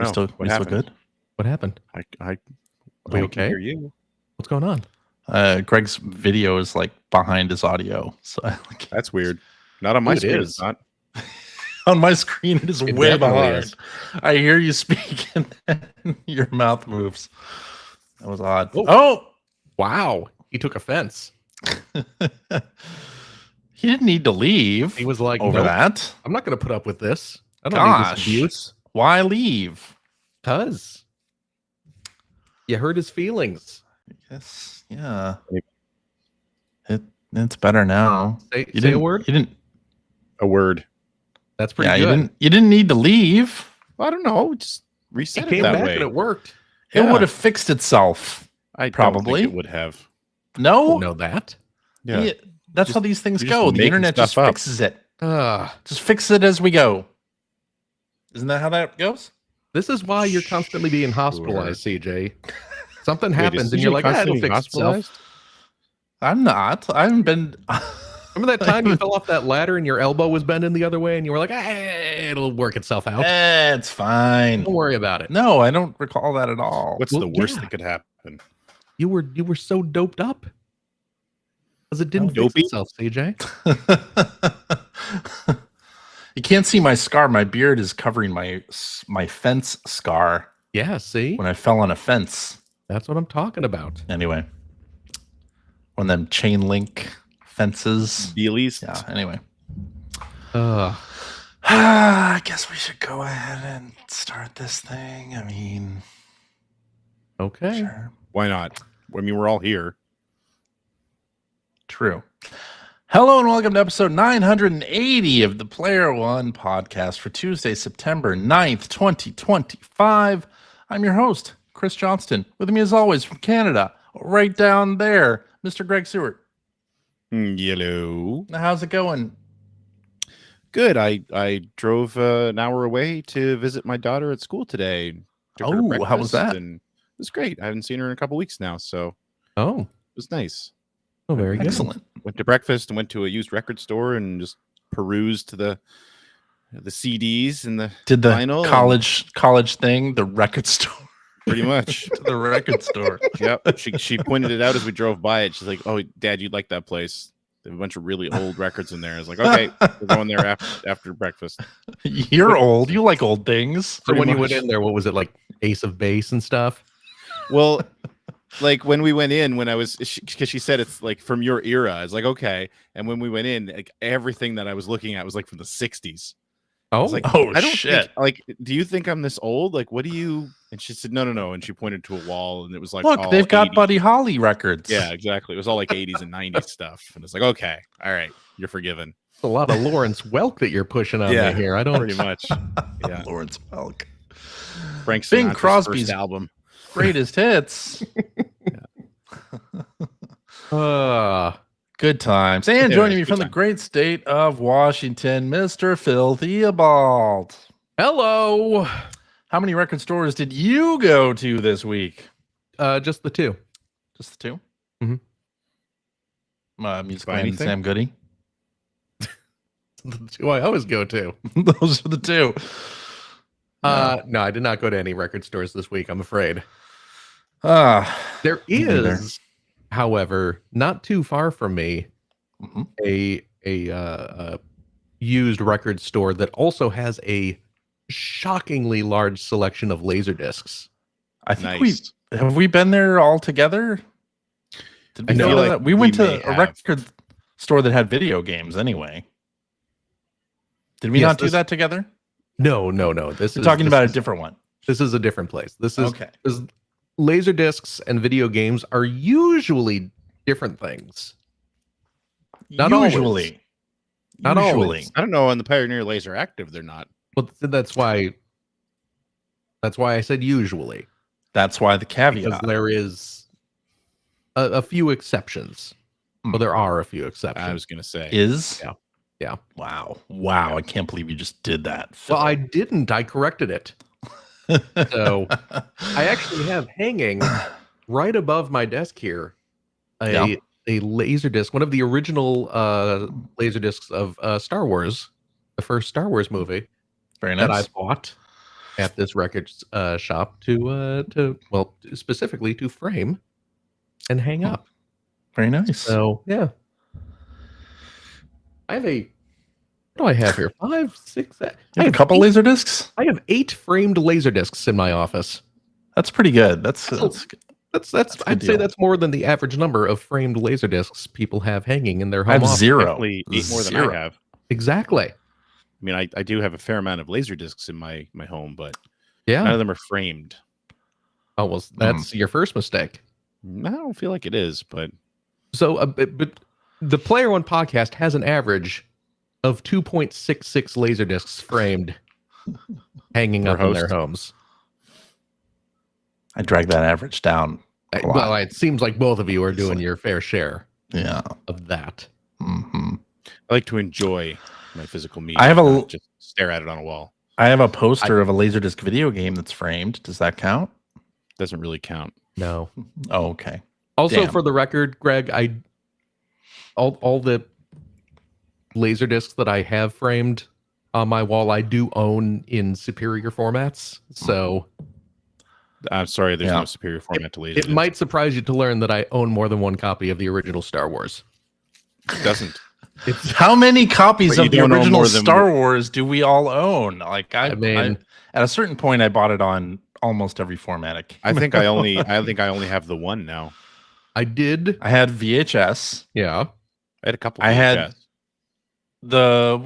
know. Still, What still happened? good? What happened? I We can okay? hear you. What's going on? Greg's video is like behind his audio, so That's weird. Not on my Ooh, it screen. is. It's not. on my screen it is It way definitely behind. is. I hear you speak and then your mouth moves. That was odd. Oh. Oh! Wow. He took offense. He didn't need to leave. He was like, over nope, that. I'm not going to put up with this. I don't need Gosh. this abuse. Why leave? Because you hurt his feelings. Yes, yeah. It's better now. Say a word. You didn't. A word. That's pretty Yeah, good. you didn't need to leave. Well, I don't know. Just He reset it came that back way. and it worked. It Yeah. would have fixed itself. I probably. don't think it would have. No, Don't know that. Yeah. that's Just- how these things you're just go. The making internet just stuff up. fixes it. Ah, Just fix it as we go. Isn't that how that goes? this is why you're constantly being hospitalized, CJ. Something Wait, happens is and you're CJ like, it'll constantly fix itself. hospitalized? I'm not. I haven't been. Remember that time you fell off that ladder and your elbow was bending the other way and you were like, it'll work itself out. It's fine. Don't worry about it. No, I don't recall that at all. What's Well, the worst yeah. that could happen? You were so doped up. Because it didn't fix Dopey? itself, CJ. You can't see my scar. My beard is covering my fence scar Yeah, see? when I fell on a fence. That's what I'm talking about. Anyway, one of them chain link fences. Dealies? Yeah. Anyway, Uh, I guess we should go ahead and start this thing. I mean, okay. sure. Why not? I mean, we're all here. True. Hello and welcome to episode 980 of the Player One podcast for Tuesday, September 9th, 2025. I'm your host, Chris Johnston. With me as always from Canada, right down there, Mr. Greg Seward. Yellow. Now, how's it going? Good. I drove an hour away to visit my daughter at school today. Took her to Oh, how was breakfast, that? And it was great. I haven't seen her in a couple weeks now, so Oh, it was nice. very good. Excellent. Went to breakfast and went to a used record store and just perused the CDs and the Did the vinyl college thing, the record store, pretty much. to the record store. Yep. She pointed it out as we drove by it. She's like, "Oh, Dad, you'd like that place. They have a bunch of really old records in there." I was like, "Okay, we're going there after breakfast." You're old. You like old things. So Pretty when you much. went in there, what was it like? Ace of Base and stuff? Well, like when we went in, when I was, because she said it's like from your era. I was like, okay. And when we went in, like everything that I was looking at was like from the 60s. I Oh, was like, Oh, I don't shit. think, like, do you think I'm this old? Like, what do you? And she said, no. And she pointed to a wall, and it was like, Look, all they've got 80s. Buddy Holly records. Yeah, exactly. It was all like 80s and 90s stuff. And it's like, okay, all right, you're forgiven. a lot of Lawrence Welk that you're pushing on Yeah, me here. I don't. Pretty much. Yeah. Lawrence Welk. Frank Bing Sinatra's Crosby's- first album. Greatest hits. Good times. And Yeah, joining me good from the time. great state of Washington, Mr. Phil Theobald. Hello. How many record stores did you go to this week? Just the two. Just the two? Mhm. Music Buy Man and anything? Sam Goody. The two I always go to. Those are the two. No, I did not go to any record stores this week, I'm afraid. There Me neither. is, however, not too far from me, Mhm. a used record store that also has a shockingly large selection of laser discs. I think Nice. have we been there all together? Did we I go feel to like that? We went we to may a have. record store that had video games anyway. Did we Yes, not do this- that together? No. This We're is talking this about a is- different one. This is a different place. This is Okay. laser discs and video games are usually different things. Not always. Usually. Not Usually. always. I don't know. On the Pioneer Laser Active, they're not. Well, that's why I said usually, That's why the because caveat. there is a few exceptions. Hmm. Well, there are a few exceptions. I was gonna say. Is? Yeah. Yeah. Wow. I can't believe you just did that. Well, I Phil. didn't. I corrected it. So I actually have hanging right above my desk here a laser disc, one of the original laser discs of Star Wars, the first Star Wars movie Very that I nice. bought. at this record shop to specifically to frame and hang up. Very nice. So yeah, I have what do I have here? 5, 6. You have a couple laser discs. I have 8 framed laser discs in my office. That's pretty good. That's I'd say that's more than the average number of framed laser discs people have hanging in their home office. Zero. Definitely 8 more than I have. Exactly. I mean, I do have a fair amount of laser discs in my home, but Yeah. none of them are framed. Oh, well, that's your first mistake. I don't feel like it is, but so but the Player One podcast has an average of 2.66 laser discs framed hanging up in their homes. I drag that average down. Well, it seems like both of you are doing your fair share. Yeah. Of that. Mm-hmm. I like to enjoy my physical media. I have just stare at it on a wall. I have a poster of a Laserdisc video game that's framed. Does that count? Doesn't really count. No. Oh, okay. Also, for the record, Greg, all the laser discs that I have framed on my wall, I do own in superior formats. So I'm sorry, there's no superior format to laser. It might surprise you to learn that I own more than one copy of the original Star Wars. It doesn't. How many copies of the original Star Wars do we all own? Like I mean, at a certain point, I bought it on almost every format. I think I only have the one now. I did. I had VHS. Yeah. I had a couple. I had the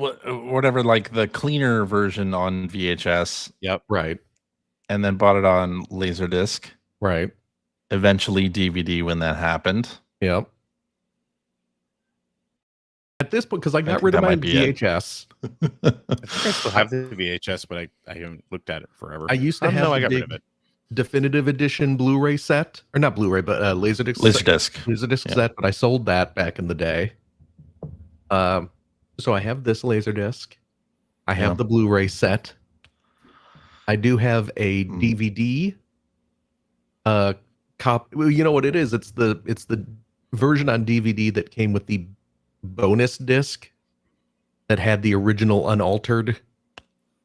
whatever, like the cleaner version on VHS. Yep. Right. And then bought it on Laserdisc. Right. Eventually DVD when that happened. Yep. At this point, because I got rid of my VHS. I think I still have the VHS, but I haven't looked at it forever. I used to have I got rid of it. Definitive edition Blu-ray set, or not Blu-ray, but Laserdisc set, but I sold that back in the day. So I have this Laserdisc. I have the Blu-ray set. I do have a DVD copy. Well, you know what it is? It's the version on DVD that came with the bonus disc that had the original unaltered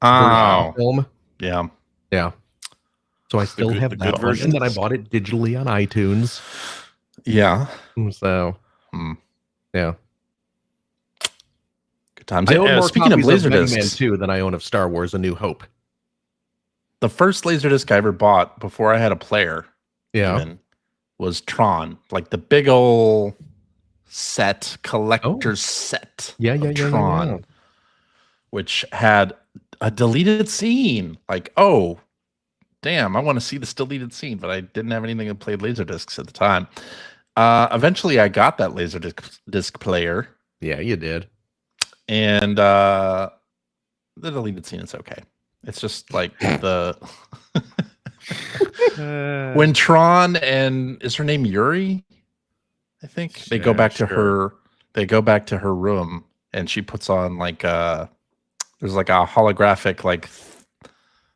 film. Yeah. Yeah. So I still have that version, and then I bought it digitally on iTunes. Yeah. So, yeah. Good times. I own more speaking of copies of Mega Man Laserdiscs 2 than I own of Star Wars: A New Hope. The first Laserdisc I ever bought before I had a player was Tron, like the big old set, collector's set of Tron, which had a deleted scene. Like, oh, damn, I want to see this deleted scene, but I didn't have anything that played Laserdiscs at the time. Eventually, I got that Laserdisc player. Yeah, you did. And the deleted scene is okay. It's just like the when Tron and is her name Yuri? I think they go back to her. They go back to her room, and she puts on like there's like a holographic like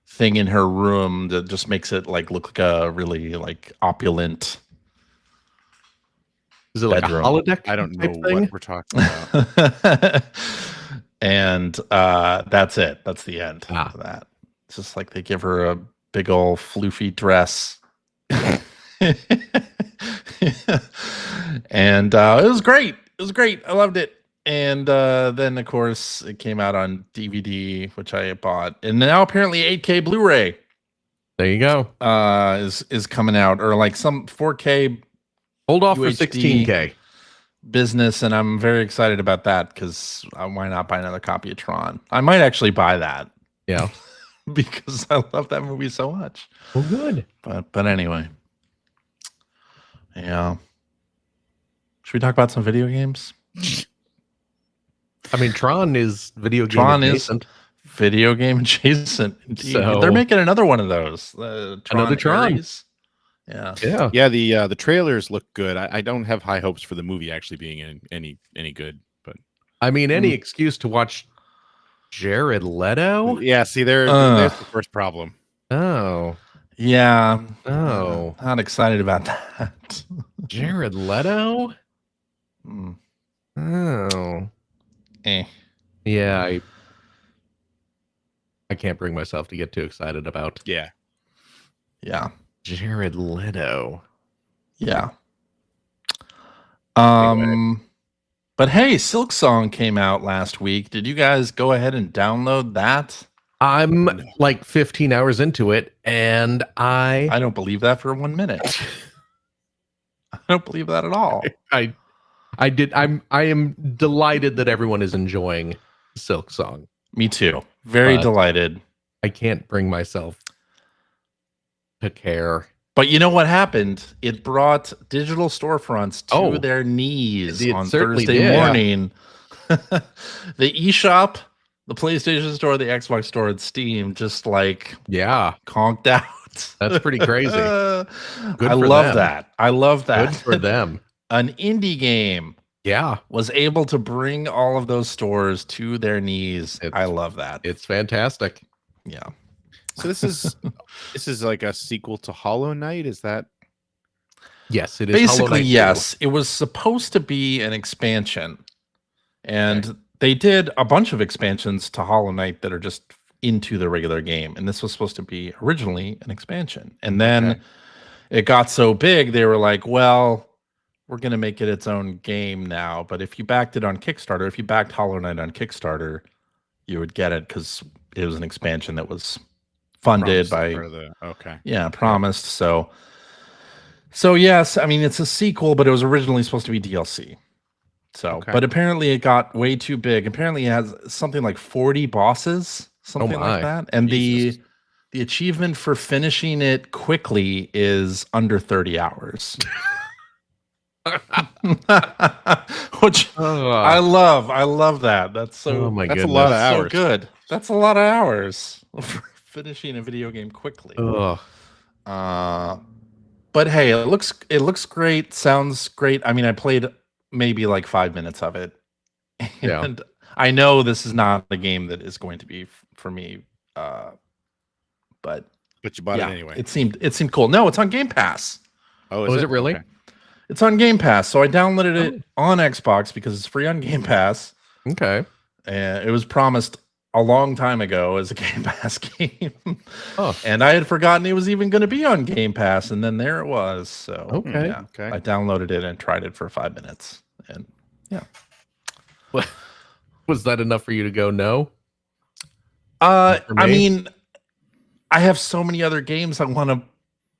thing in her room that just makes it like look like a really like opulent. Is it like bedroom. a holodeck? I don't know what we're talking about. And that's it. That's the end of that. It's just like they give her a big old floofy dress. And it was great. It was great. I loved it. And then, of course, it came out on DVD, which I bought. And now apparently 8K Blu-ray. There you go. Is coming out, or like some 4K. Hold off UHD for 16K. Business, and I'm very excited about that because why not buy another copy of Tron? I might actually buy that. Yeah. Because I love that movie so much. Well, good. But anyway. Yeah. Should we talk about some video games? I mean, Tron is video game adjacent. Is video game adjacent. So, they're making another one of those. Another Tron. Aries. Yeah. The trailers look good. I don't have high hopes for the movie actually being any good, but I mean, any excuse to watch Jared Leto. Yeah, see, there's the first problem. Oh, yeah. Oh, not excited about that. Jared Leto. Oh, yeah. I can't bring myself to get too excited about. Yeah. Yeah. Jared Leto. Yeah. Anyway. But hey, Silksong came out last week. Did you guys go ahead and download that? I'm like 15 hours into it, and I don't believe that for 1 minute. I don't believe that at all. I did. I am delighted that everyone is enjoying Silksong. Me too. Very But- delighted. I can't bring myself to care. But you know what happened? It brought digital storefronts to Oh, their knees it on certainly Thursday did. morning. The eShop, the PlayStation Store, the Xbox Store, and Steam just like Yeah, conked out. that's pretty crazy. I for love them. that. I love that. Good for them. An indie game Yeah, was able to bring all of those stores to their knees. I love that. it's fantastic. Yeah. So this is like a sequel to Hollow Knight. Is that? Yes, it is. Hollow Basically, Knight 2. yes. It was supposed to be an expansion. And they did a bunch of expansions to Hollow Knight that are just into the regular game. And this was supposed to be originally an expansion. And then it got so big, they were like, well, we're going to make it its own game now. But if you backed it on Kickstarter, if you backed Hollow Knight on Kickstarter, you would get it because it was an expansion that was funded by promised. So yes, I mean it's a sequel, but it was originally supposed to be DLC. So but apparently it got way too big. Apparently it has something like 40 bosses, something like that. And the achievement for finishing it quickly is under 30 hours. Which I love that. That's so that's a lot of hours. So good. That's a lot of hours for finishing a video game quickly. But hey, it looks great, sounds great. I mean, I played maybe like 5 minutes of it. And I know this is not a game that is going to be for me. But you bought it anyway. It seemed cool. No, it's on Game Pass. Oh, is it really? Okay. It's on Game Pass. So I downloaded it on Xbox because it's free on Game Pass. Okay. And it was promised a long time ago as a Game Pass game. Oh. And I had forgotten it was even going to be on Game Pass. And then there it was. So I downloaded it and tried it for 5 minutes. And was that enough for you to go no? I mean, I have so many other games I want to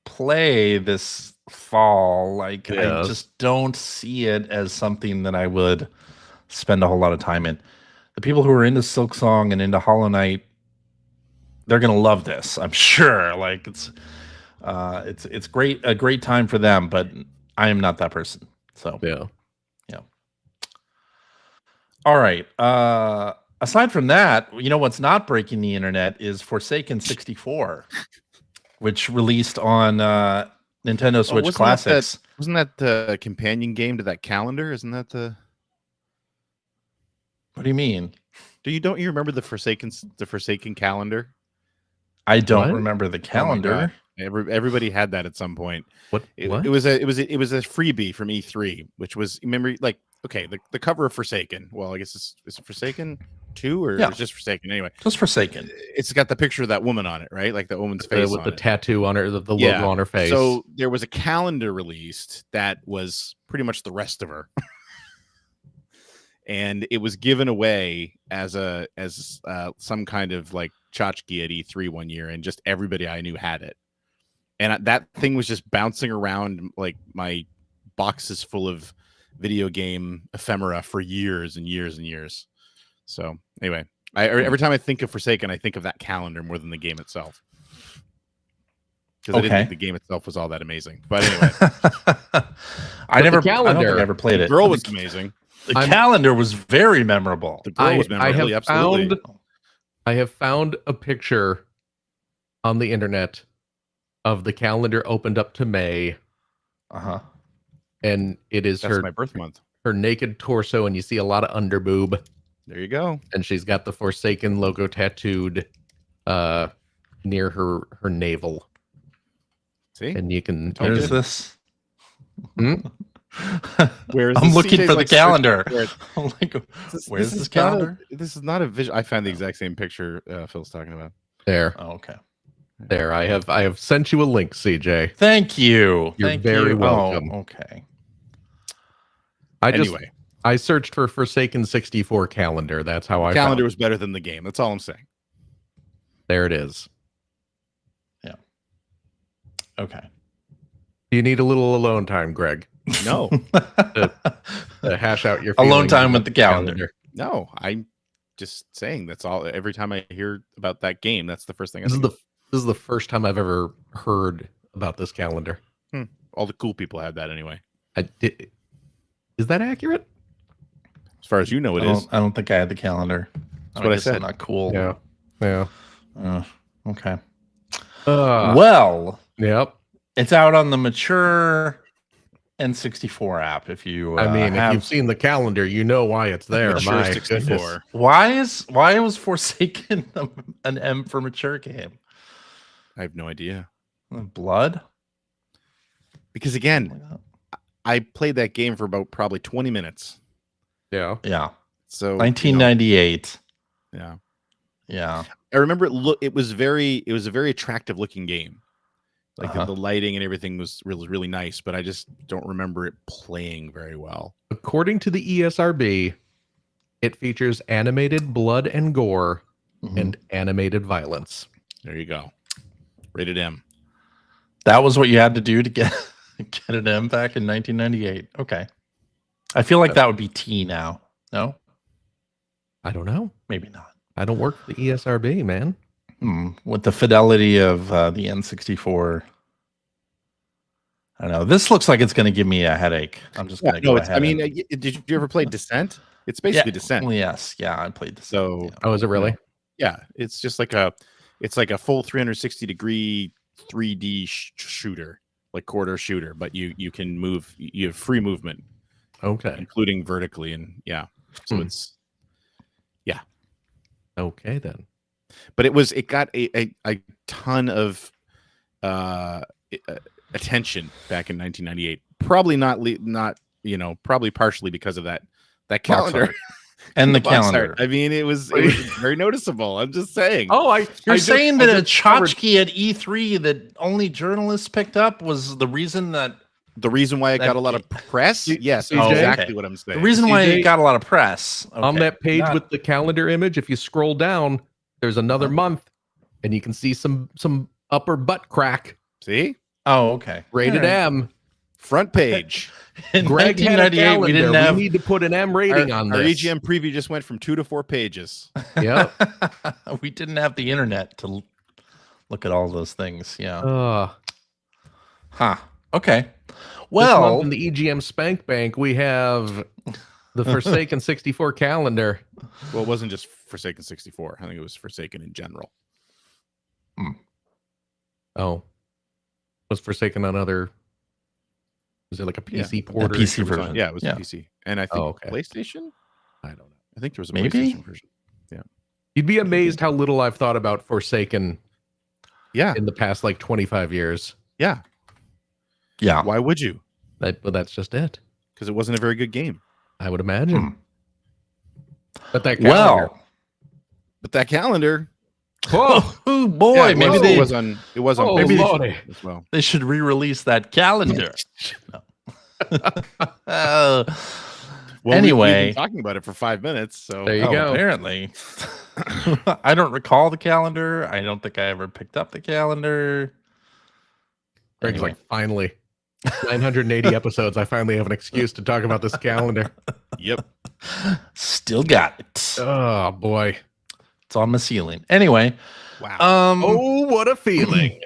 play this fall. Like I just don't see it as something that I would spend a whole lot of time in. The people who are into Silksong and into Hollow Knight, they're gonna love this, I'm sure. Like it's great, a great time for them, but I am not that person. So yeah. All right. Aside from that, you know what's not breaking the internet is Forsaken 64, which released on Nintendo Switch Classics. Wasn't that the companion game to that calendar? Isn't that the? What do you mean? Don't you remember the Forsaken calendar? I don't remember the calendar. Everybody had that at some point. What? It was a freebie from E3, which was, remember, like, okay, the cover of Forsaken. Well, I guess is it Forsaken 2 or it's just Forsaken anyway? Just Forsaken. It's got the picture of that woman on it, right? Like the woman's face with on the it. tattoo on her, the logo on her face. So there was a calendar released that was pretty much the rest of her. And it was given away as some kind of like tchotchke at E3 one year, and just everybody I knew had it. And that thing was just bouncing around like my boxes full of video game ephemera for years and years and years. So anyway, every time I think of Forsaken, I think of that calendar more than the game itself. Because I didn't think the game itself was all that amazing. But anyway, I don't think I ever played it. The girl was amazing. The calendar was very memorable. The girl was memorable. Absolutely. I have found a picture on the internet of the calendar opened up to May. And that's my birth month. Her naked torso, and you see a lot of underboob. There you go. And she's got the Forsaken logo tattooed near her navel. See? And you can There's this. Where is I'm this? looking CJ's for the like calendar. searching for it. I'm like, where's this is calendar? This is not a visual. I found the exact same picture Phil's talking about. There. Oh, okay. There. I have sent you a link, CJ. Thank you. You're Thank very you. welcome. Oh, okay. I searched for Forsaken 64 calendar. That's how I Calendar found was better than the game. That's all I'm saying. There it is. Yeah. Okay. Do you need a little alone time, Greg? No, To hash out your Alone feelings time about with the calendar. no. I'm just saying that's all. Every time I hear about that game, that's the first thing I This is think. this is the first time I've ever heard about this calendar. All the cool people have that anyway. Is that accurate? As far as you know, it is. I don't think I had the calendar. That's what I guess said. I'm not cool. Yeah. Okay. Uh, Well, yep. it's out on the mature N64 app. If you, I mean, have, if you've seen the calendar, you know why it's there. Mature My 64. goodness. why was Forsaken an M for mature game? I have no idea. Blood? Because again, I played that game for about probably 20 minutes. Yeah. Yeah. So 1998. yeah. Yeah. I remember it was a very attractive looking game. Like the lighting and everything was really nice, but I just don't remember it playing very well. According to the ESRB, it features animated blood and gore and animated violence. There you go. Rated M. That was what you had to do to get an M back in 1998. Okay. I feel like that would be T now. No? I don't know. Maybe not. I don't work for the ESRB, man. With the fidelity of the N64. I don't know. This looks like it's going to give me a headache. I'm just going to go ahead. I mean, did you ever play Descent? It's basically Descent. Well, yes. Yeah, I played Descent. So, yeah. Oh, is it really? Yeah, it's just like a full 360-degree 3D shooter, like corridor shooter, but you can move. You have free movement, Okay. including vertically, and so it's Okay then. But it got a ton of attention back in 1998. Probably not probably partially because of that calendar and the box calendar. art. I mean, it was very noticeable. I'm just saying. Oh, You're saying that a tchotchke at E3 that only journalists picked up was the reason why it got a lot of press? Yes, Oh, exactly okay. what I'm saying. The reason why CJ, it got a lot of press. on Okay. that page Not- with the calendar image, if you scroll down, there's another month, and you can see some upper butt crack. See? Oh, okay. Rated All right. M. Front page. In Greg had a 1998, calendar. we didn't have. We need to put an M rating on Our this. EGM preview just went from 2 to 4 pages. Yep. We didn't have the internet to look at all those things. Yeah. Okay. This Well, month in the EGM Spank Bank, we have the Forsaken 64 calendar. Well, it wasn't just Forsaken 64. I think it was Forsaken in general. Oh, was Forsaken on other? Was it like a PC port? a PC version. Yeah, it was a PC. And I think okay. PlayStation? I don't know. I think there was a Maybe? PlayStation version. You'd be amazed how little I've thought about Forsaken Yeah. in the past like 25 years. Yeah. Yeah. Why would you? But that's just it. Because it wasn't a very good game. I would imagine. But that Well, But that calendar, oh boy, yeah, maybe it was on Oh, maybe Lordy. as well. they should re-release that calendar. Well, Anyway. we've been talking about it for 5 minutes. So There you go. Apparently, I don't recall the calendar. I don't think I ever picked up the calendar. Greg's Anyway. like, finally, 980 episodes. I finally have an excuse to talk about this calendar. Yep. Still got it. Oh boy. It's on my ceiling. Anyway, Wow. Oh, what a feeling.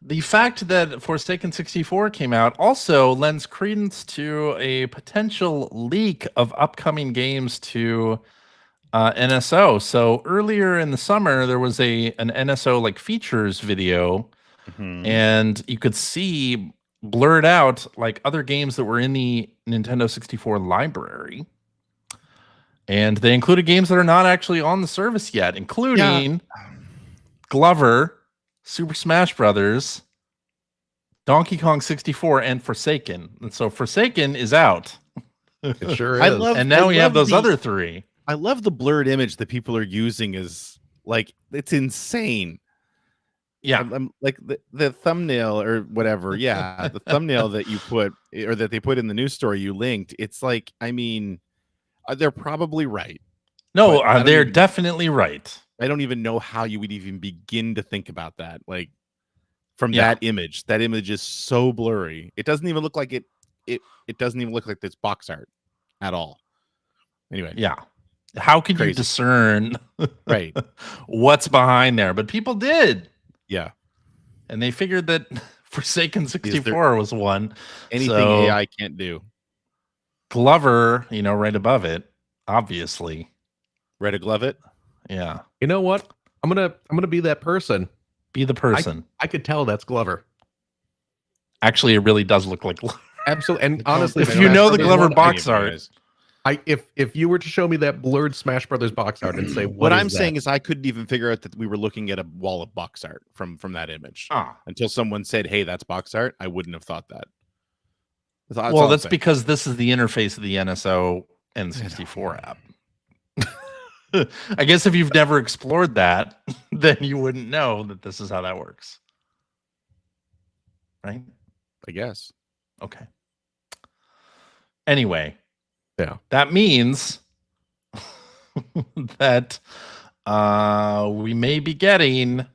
The fact that Forsaken 64 came out also lends credence to a potential leak of upcoming games to NSO. So earlier in the summer, there was an NSO like features video, and you could see blurred out like other games that were in the Nintendo 64 library. And they included games that are not actually on the service yet, including Glover, Super Smash Brothers, Donkey Kong 64 and Forsaken. And so Forsaken is out. It sure is. I love, And now I we have love those the- other three. I love the blurred image that people are using is like it's insane. Yeah. I'm like the thumbnail or whatever. Yeah, the thumbnail that you put or that they put in the news story you linked. It's like, I mean, they're probably right. No, But I don't they're even- definitely right. I don't even know how you would even begin to think about that. Like from Yeah. that image is so blurry. It doesn't even look like it doesn't even look like this box art at all. Anyway, Yeah. How could you Crazy. discern right. what's behind there? But people did. Yeah. And they figured that Forsaken 64 was one. Anything So- AI can't do. Glover, right above it, obviously. Red glove it. Yeah. You know what? I'm gonna be that person. Be the person. I could tell that's Glover. Actually, it really does look like Glover. Absolutely. And honestly, If the you Smash know the Brothers Glover one, box art, if you were to show me that blurred Smash Brothers box art and say What is I'm that? saying is I couldn't even figure out that we were looking at a wall of box art from that image until someone said, "Hey, that's box art." I wouldn't have thought that. well, that's because this is the interface of the NSO N64 app. I guess if you've never explored that, then you wouldn't know that this is how that works. Right? I guess. Okay. Anyway. Yeah. That means that we may be getting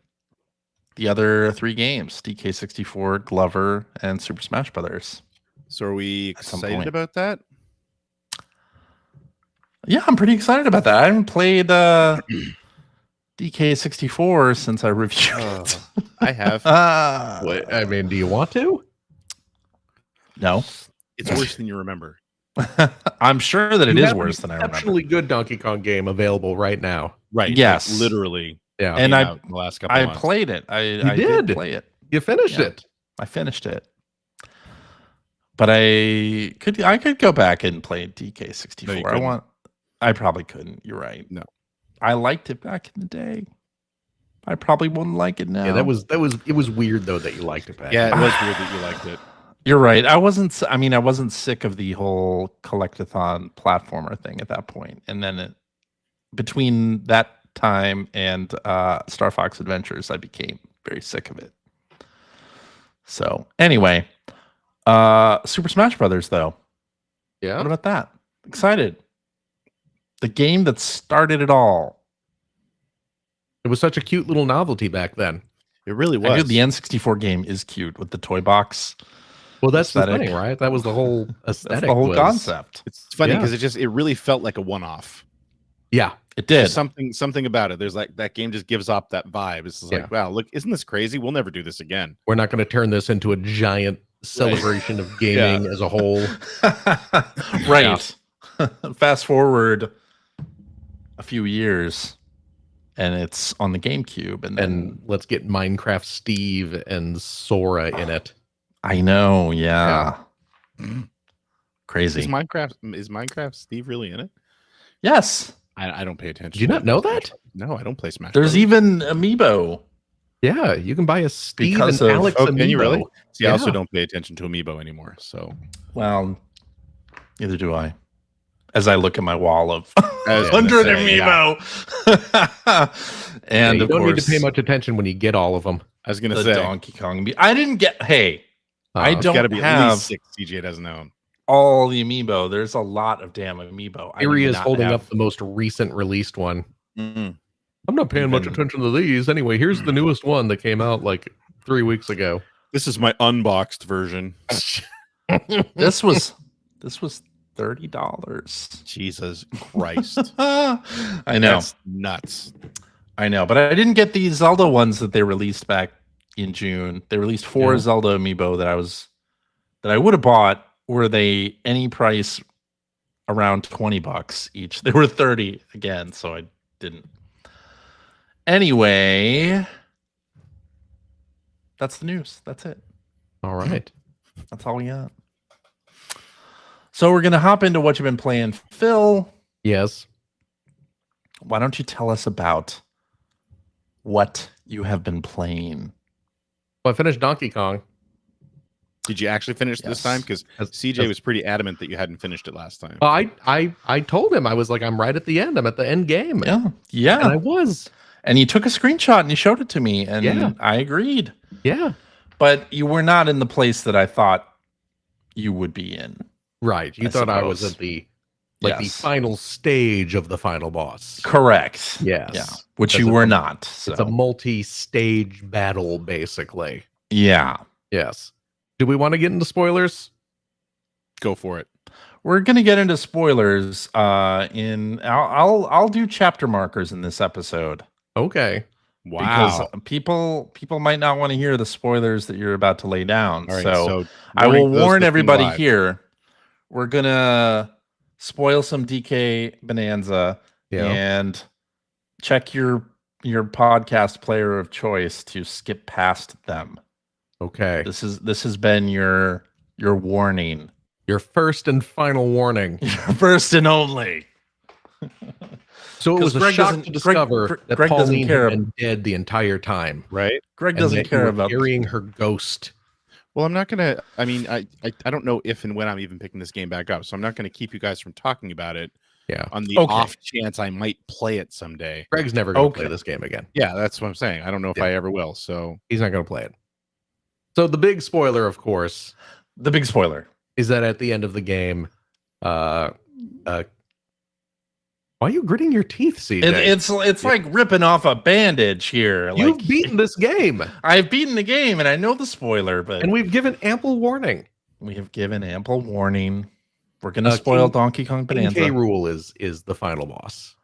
the other three games, DK64, Glover, and Super Smash Brothers. So are we At some excited point. about that? Yeah, I'm pretty excited about that. I haven't played DK64 since I reviewed it. I have. What, I mean, do you want to? No. It's worse than you remember. I'm sure that it You is have an worse than I remember. exceptionally good Donkey Kong game available right now. Right. Yes. Like, literally. Yeah. And came out in the last couple I months. played it. I did? did play it. You finished Yeah. it. I finished it. But I could go back and play DK64. No, you couldn't. I probably couldn't. You're right. No. I liked it back in the day. I probably wouldn't like it now. Yeah, it was weird though that you liked it back. Yeah, it was weird that you liked it. You're right. I wasn't sick of the whole collectathon platformer thing at that point. And then between that time and Star Fox Adventures, I became very sick of it. So anyway, Super Smash Brothers though. Yeah. What about that? Excited. The game that started it all. It was such a cute little novelty back then. It really I heard was. the N64 game is cute with the toy box. Well, that's the Aesthetic. thing, right? That was the whole aesthetic. That's the whole was- concept. It's funny Yeah. because it really felt like a one-off. Yeah. It did. There's something about it. There's like that game just gives off that vibe. It's just Yeah. like, wow, look, isn't this crazy? We'll never do this again. We're not going to turn this into a giant celebration of gaming as a whole. Right. Fast forward a few years and it's on the GameCube and And let's get Minecraft Steve and Sora in it. I know, yeah. Crazy. Is Minecraft Steve really in it? Yes. I don't pay attention. Did you not know that? No, I don't play Smash. There's Brothers. even Amiibo. Yeah, you can buy a Steve Because and of- Alex Oh, amiibo. can you really? See, I also Yeah. don't pay attention to Amiibo anymore. So Well, neither do I. As I look at my wall of I was gonna 100 say, yeah. Amiibo. And you of don't course, need to pay much attention when you get all of them. I was gonna the say Donkey Kong Amiibo. I didn't get, hey, I it's gotta don't be at have least 6 CJ doesn't own. all the Amiibo. There's a lot of damn Amiibo. I Erie do is not holding have- up the most recent released one. Mm-mm. I'm not paying much Even- attention to these. Anyway, here's the newest one that came out like 3 weeks ago. This is my unboxed version. This was $30. Jesus Christ. I know. That's nuts. I know, but I didn't get the Zelda ones that they released back in June. They released 4 Yeah. Zelda amiibo that I would have bought were they any price around $20 each. They were 30 again, so I didn't. Anyway, that's the news. That's it. All right. That's all we got. So we're gonna hop into what you've been playing, Phil. Yes. Why don't you tell us about what you have been playing? Well, I finished Donkey Kong. Did you actually finish this time? Because CJ was pretty adamant that you hadn't finished it last time. I told him, I was like, I'm right at the end. I'm at the end game. Yeah. And I was. And you took a screenshot and you showed it to me, and I agreed. Yeah. But you were not in the place that I thought you would be in. Right. You thought I was at the the final stage of the final boss. Correct. Yes. Yeah. Which you were not. So. It's a multi-stage battle, basically. Yeah. Yes. Do we want to get into spoilers? Go for it. We're gonna get into spoilers. I'll do chapter markers in this episode. Okay. Wow. Because people might not want to hear the spoilers that you're about to lay down. All right, so I will warn everybody here. We're gonna spoil some DK Bananza and check your podcast player of choice to skip past them. Okay. This has been your warning. Your first and final warning. Your first and only. So it was a shock to discover that Greg Pauline had been dead the entire time, right? Greg doesn't care about carrying her ghost. Well, I'm not gonna. I mean, I don't know if and when I'm even picking this game back up, so I'm not gonna keep you guys from talking about it. Yeah. On the off chance I might play it someday. Greg's never gonna play this game again. Yeah, that's what I'm saying. I don't know if I ever will. So he's not gonna play it. So the big spoiler, of course, is that at the end of the game, why are you gritting your teeth, CJ? It's like ripping off a bandage here. You've beaten this game. I've beaten the game, and I know the spoiler, and we've given ample warning. We have given ample warning. We're gonna spoil Donkey Kong Bananza. King K. Rool is the final boss.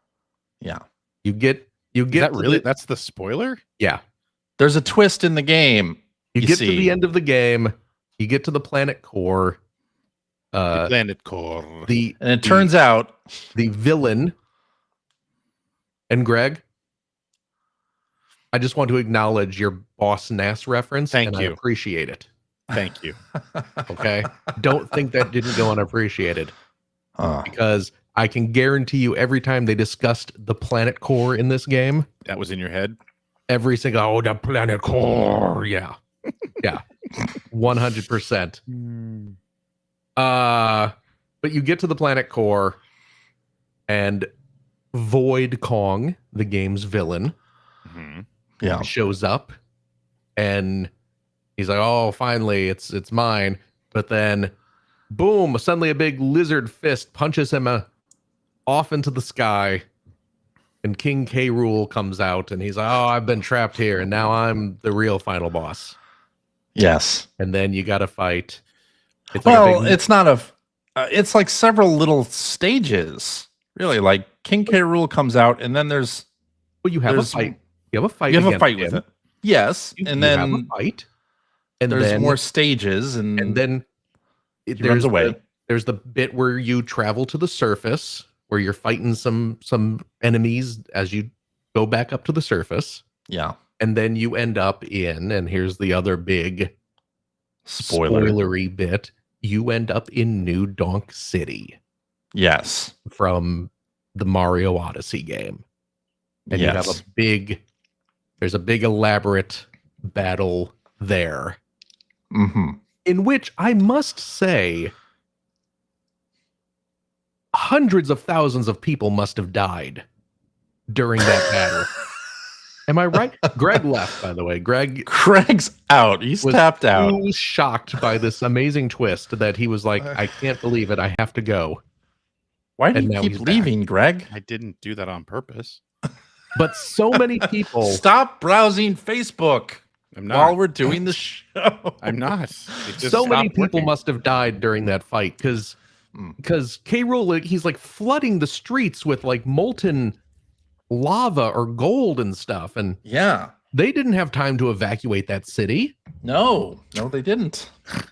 Yeah, you get that really? That's the spoiler? Yeah. There's a twist in the game. You get to the end of the game. You get to the planet core. The planet core. And it turns out the villain. And Greg, I just want to acknowledge your Boss Nass reference. Thank you. I appreciate it. Thank you. Okay. Don't think that didn't go unappreciated. Because I can guarantee you every time they discussed the planet core in this game. That was in your head? Every single, the planet core. Yeah. Yeah. 100%. But you get to the planet core and Void Kong, the game's villain, shows up, and he's like, "Oh, finally, it's mine." But then, boom! Suddenly, a big lizard fist punches him off into the sky, and King K. Rool comes out, and he's like, "Oh, I've been trapped here, and now I'm the real final boss." Yes, and then you got to fight. It's like it's not a. It's like several little stages. Really, like King K. Rool comes out, and then there's you have a fight. You have a fight. You have a fight with it. Yes, and then have a fight, and there's then more stages, and then runs away. There's the bit where you travel to the surface, where you're fighting some enemies as you go back up to the surface. Yeah, and then you end up in, and here's the other big spoilery bit. You end up in New Donk City. Yes. From the Mario Odyssey game. And you have there's a big elaborate battle there. In which I must say, hundreds of thousands of people must have died during that battle. Am I right? Greg left, by the way. Greg's out. He's tapped out. He was shocked by this amazing twist that he was like, I can't believe it. I have to go. Why do you keep leaving, Greg? I didn't do that on purpose. But so many people... Stop browsing Facebook while we're doing the show. I'm not. So many people must have died during that fight because K. Rool, he's like flooding the streets with like molten lava or gold and stuff. And they didn't have time to evacuate that city. No, they didn't.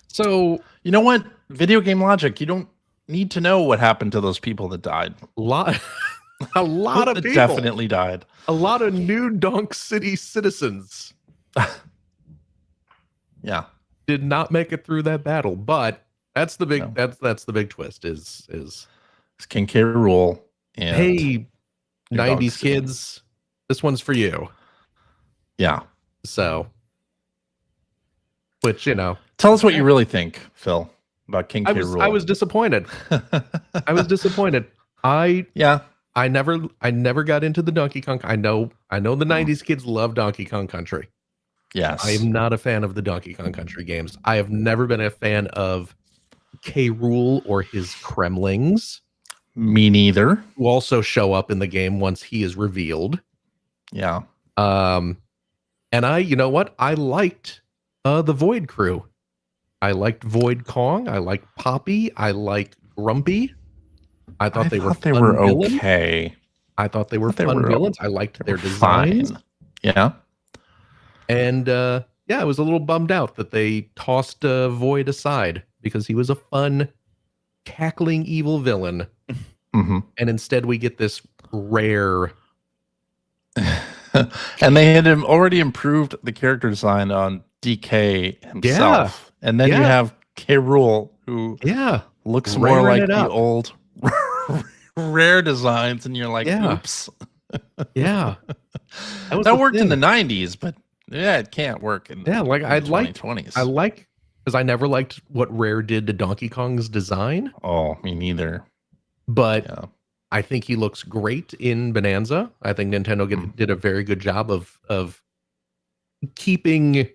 So, you know what? Video game logic, you don't need to know what happened to those people that died. A lot of people definitely died. A lot of New Donk City citizens did not make it through that battle, but that's the big that's the big twist is King K. Rool and hey 90s kids, this one's for you. Yeah. So, which, you know, Tell us what you really think, Phil, about King K. Rool. I was disappointed. I was disappointed. I never got into the Donkey Kong. I know the 90s kids love Donkey Kong Country. Yes. I am not a fan of the Donkey Kong Country games. I have never been a fan of K. Rool or his Kremlings. Me neither. Who also show up in the game once he is revealed. Yeah. And you know what? I liked the Void crew. I liked Void Kong. I liked Poppy. I liked Grumpy. I thought they were okay. I thought they were fun villains. I liked their designs. Fine. Yeah. And I was a little bummed out that they tossed Void aside because he was a fun, cackling evil villain. Mm-hmm. And instead we get this rare. And they had already improved the character design on DK himself. Yeah. And then you have K. Rool, who looks more like the old rare designs, and you're like, oops. Yeah. That worked in the 90s, but it can't work in the 2020s. I like, because I never liked what Rare did to Donkey Kong's design. Oh, me neither. But I think he looks great in Bonanza. I think Nintendo did a very good job of keeping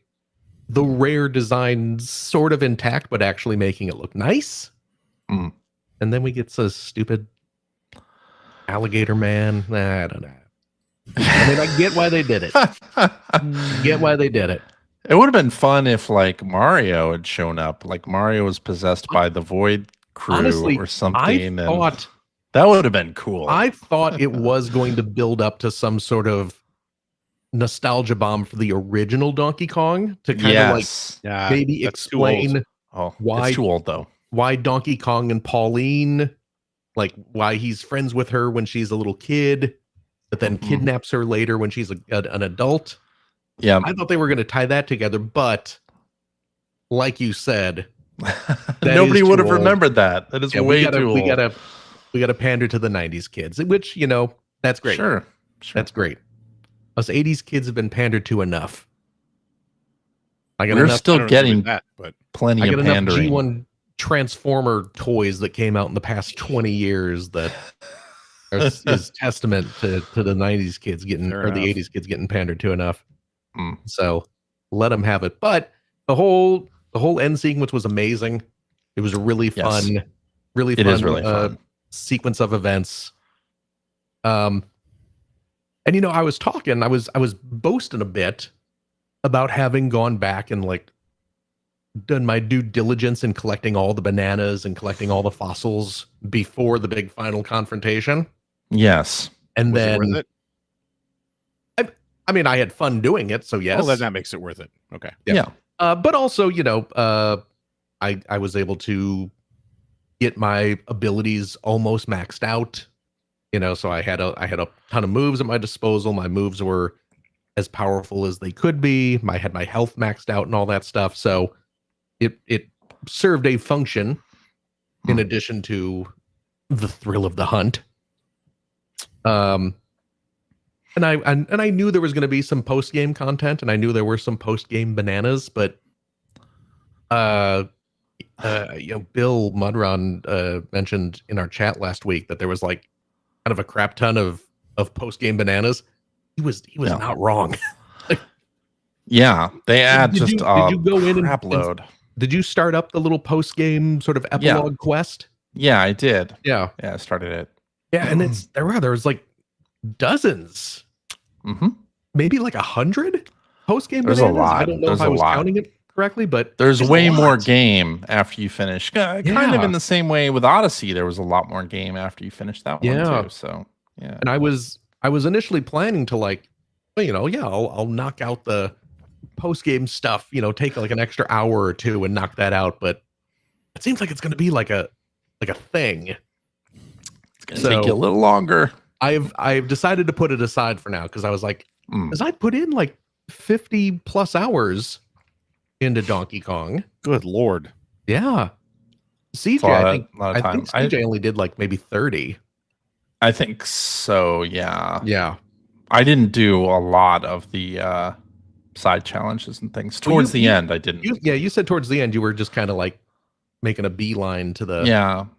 the Rare design sort of intact, but actually making it look nice. Mm. And then we get so stupid alligator man. I don't know. I mean, I get why they did it. It would have been fun if like Mario had shown up. Like Mario was possessed by the Void crew or something. That would have been cool. I thought it was going to build up to some sort of nostalgia bomb for the original Donkey Kong to kind of maybe explain why it's too old though. Why Donkey Kong and Pauline, like why he's friends with her when she's a little kid, but then kidnaps her later when she's an adult. Yeah, I thought they were going to tie that together, but like you said, nobody would have remembered that. That is way too old. We got to pander to the 90s kids, which, that's great. Sure. That's great. Us 80s kids have been pandered to enough. We're still getting plenty of pandering. G1 Transformer toys that came out in the past 20 years that is testament to the 90s kids getting, or the 80s kids getting pandered to enough. So let them have it. But the whole end sequence was amazing. It was a really fun, It is really fun. Sequence of events. And I was boasting a bit about having gone back and like done my due diligence in collecting all the bananas and collecting all the fossils before the big final confrontation. Yes. And Was then it worth it? I mean, I had fun doing it, so yes. Well, that makes it worth it. Okay. Yeah. But also, I was able to get my abilities almost maxed out. So I had a ton of moves at my disposal. My moves were as powerful as they could be. I had my health maxed out and all that stuff. So it served a function in addition to the thrill of the hunt. And I knew there was going to be some post game content, and I knew there were some post game bananas, but Bill Mudron mentioned in our chat last week that there was like kind of a crap ton of post game bananas. He was not wrong. Yeah, they add did you go in crap load. Did you start up the little post game sort of epilogue quest? Yeah, I did. Yeah, I started it. Yeah, and there was like dozens, maybe like 100 post game. There's a lot. I don't know if I was counting it correctly, but there's way more game after you finish. Kind of in the same way with Odyssey, there was a lot more game after you finished that one too. So and I was initially planning to like, I'll knock out the post game stuff. Take like an extra hour or two and knock that out. But it seems like it's going to be like a thing. It's going to take you a little longer. I've decided to put it aside for now because I was like, because I put in like 50 plus hours into Donkey Kong. Good Lord. Yeah. CJ, I think CJ only did like maybe 30. I think so. Yeah. Yeah. I didn't do a lot of the side challenges and things. Well, Towards the end, I didn't. You said towards the end you were just kind of like making a beeline to the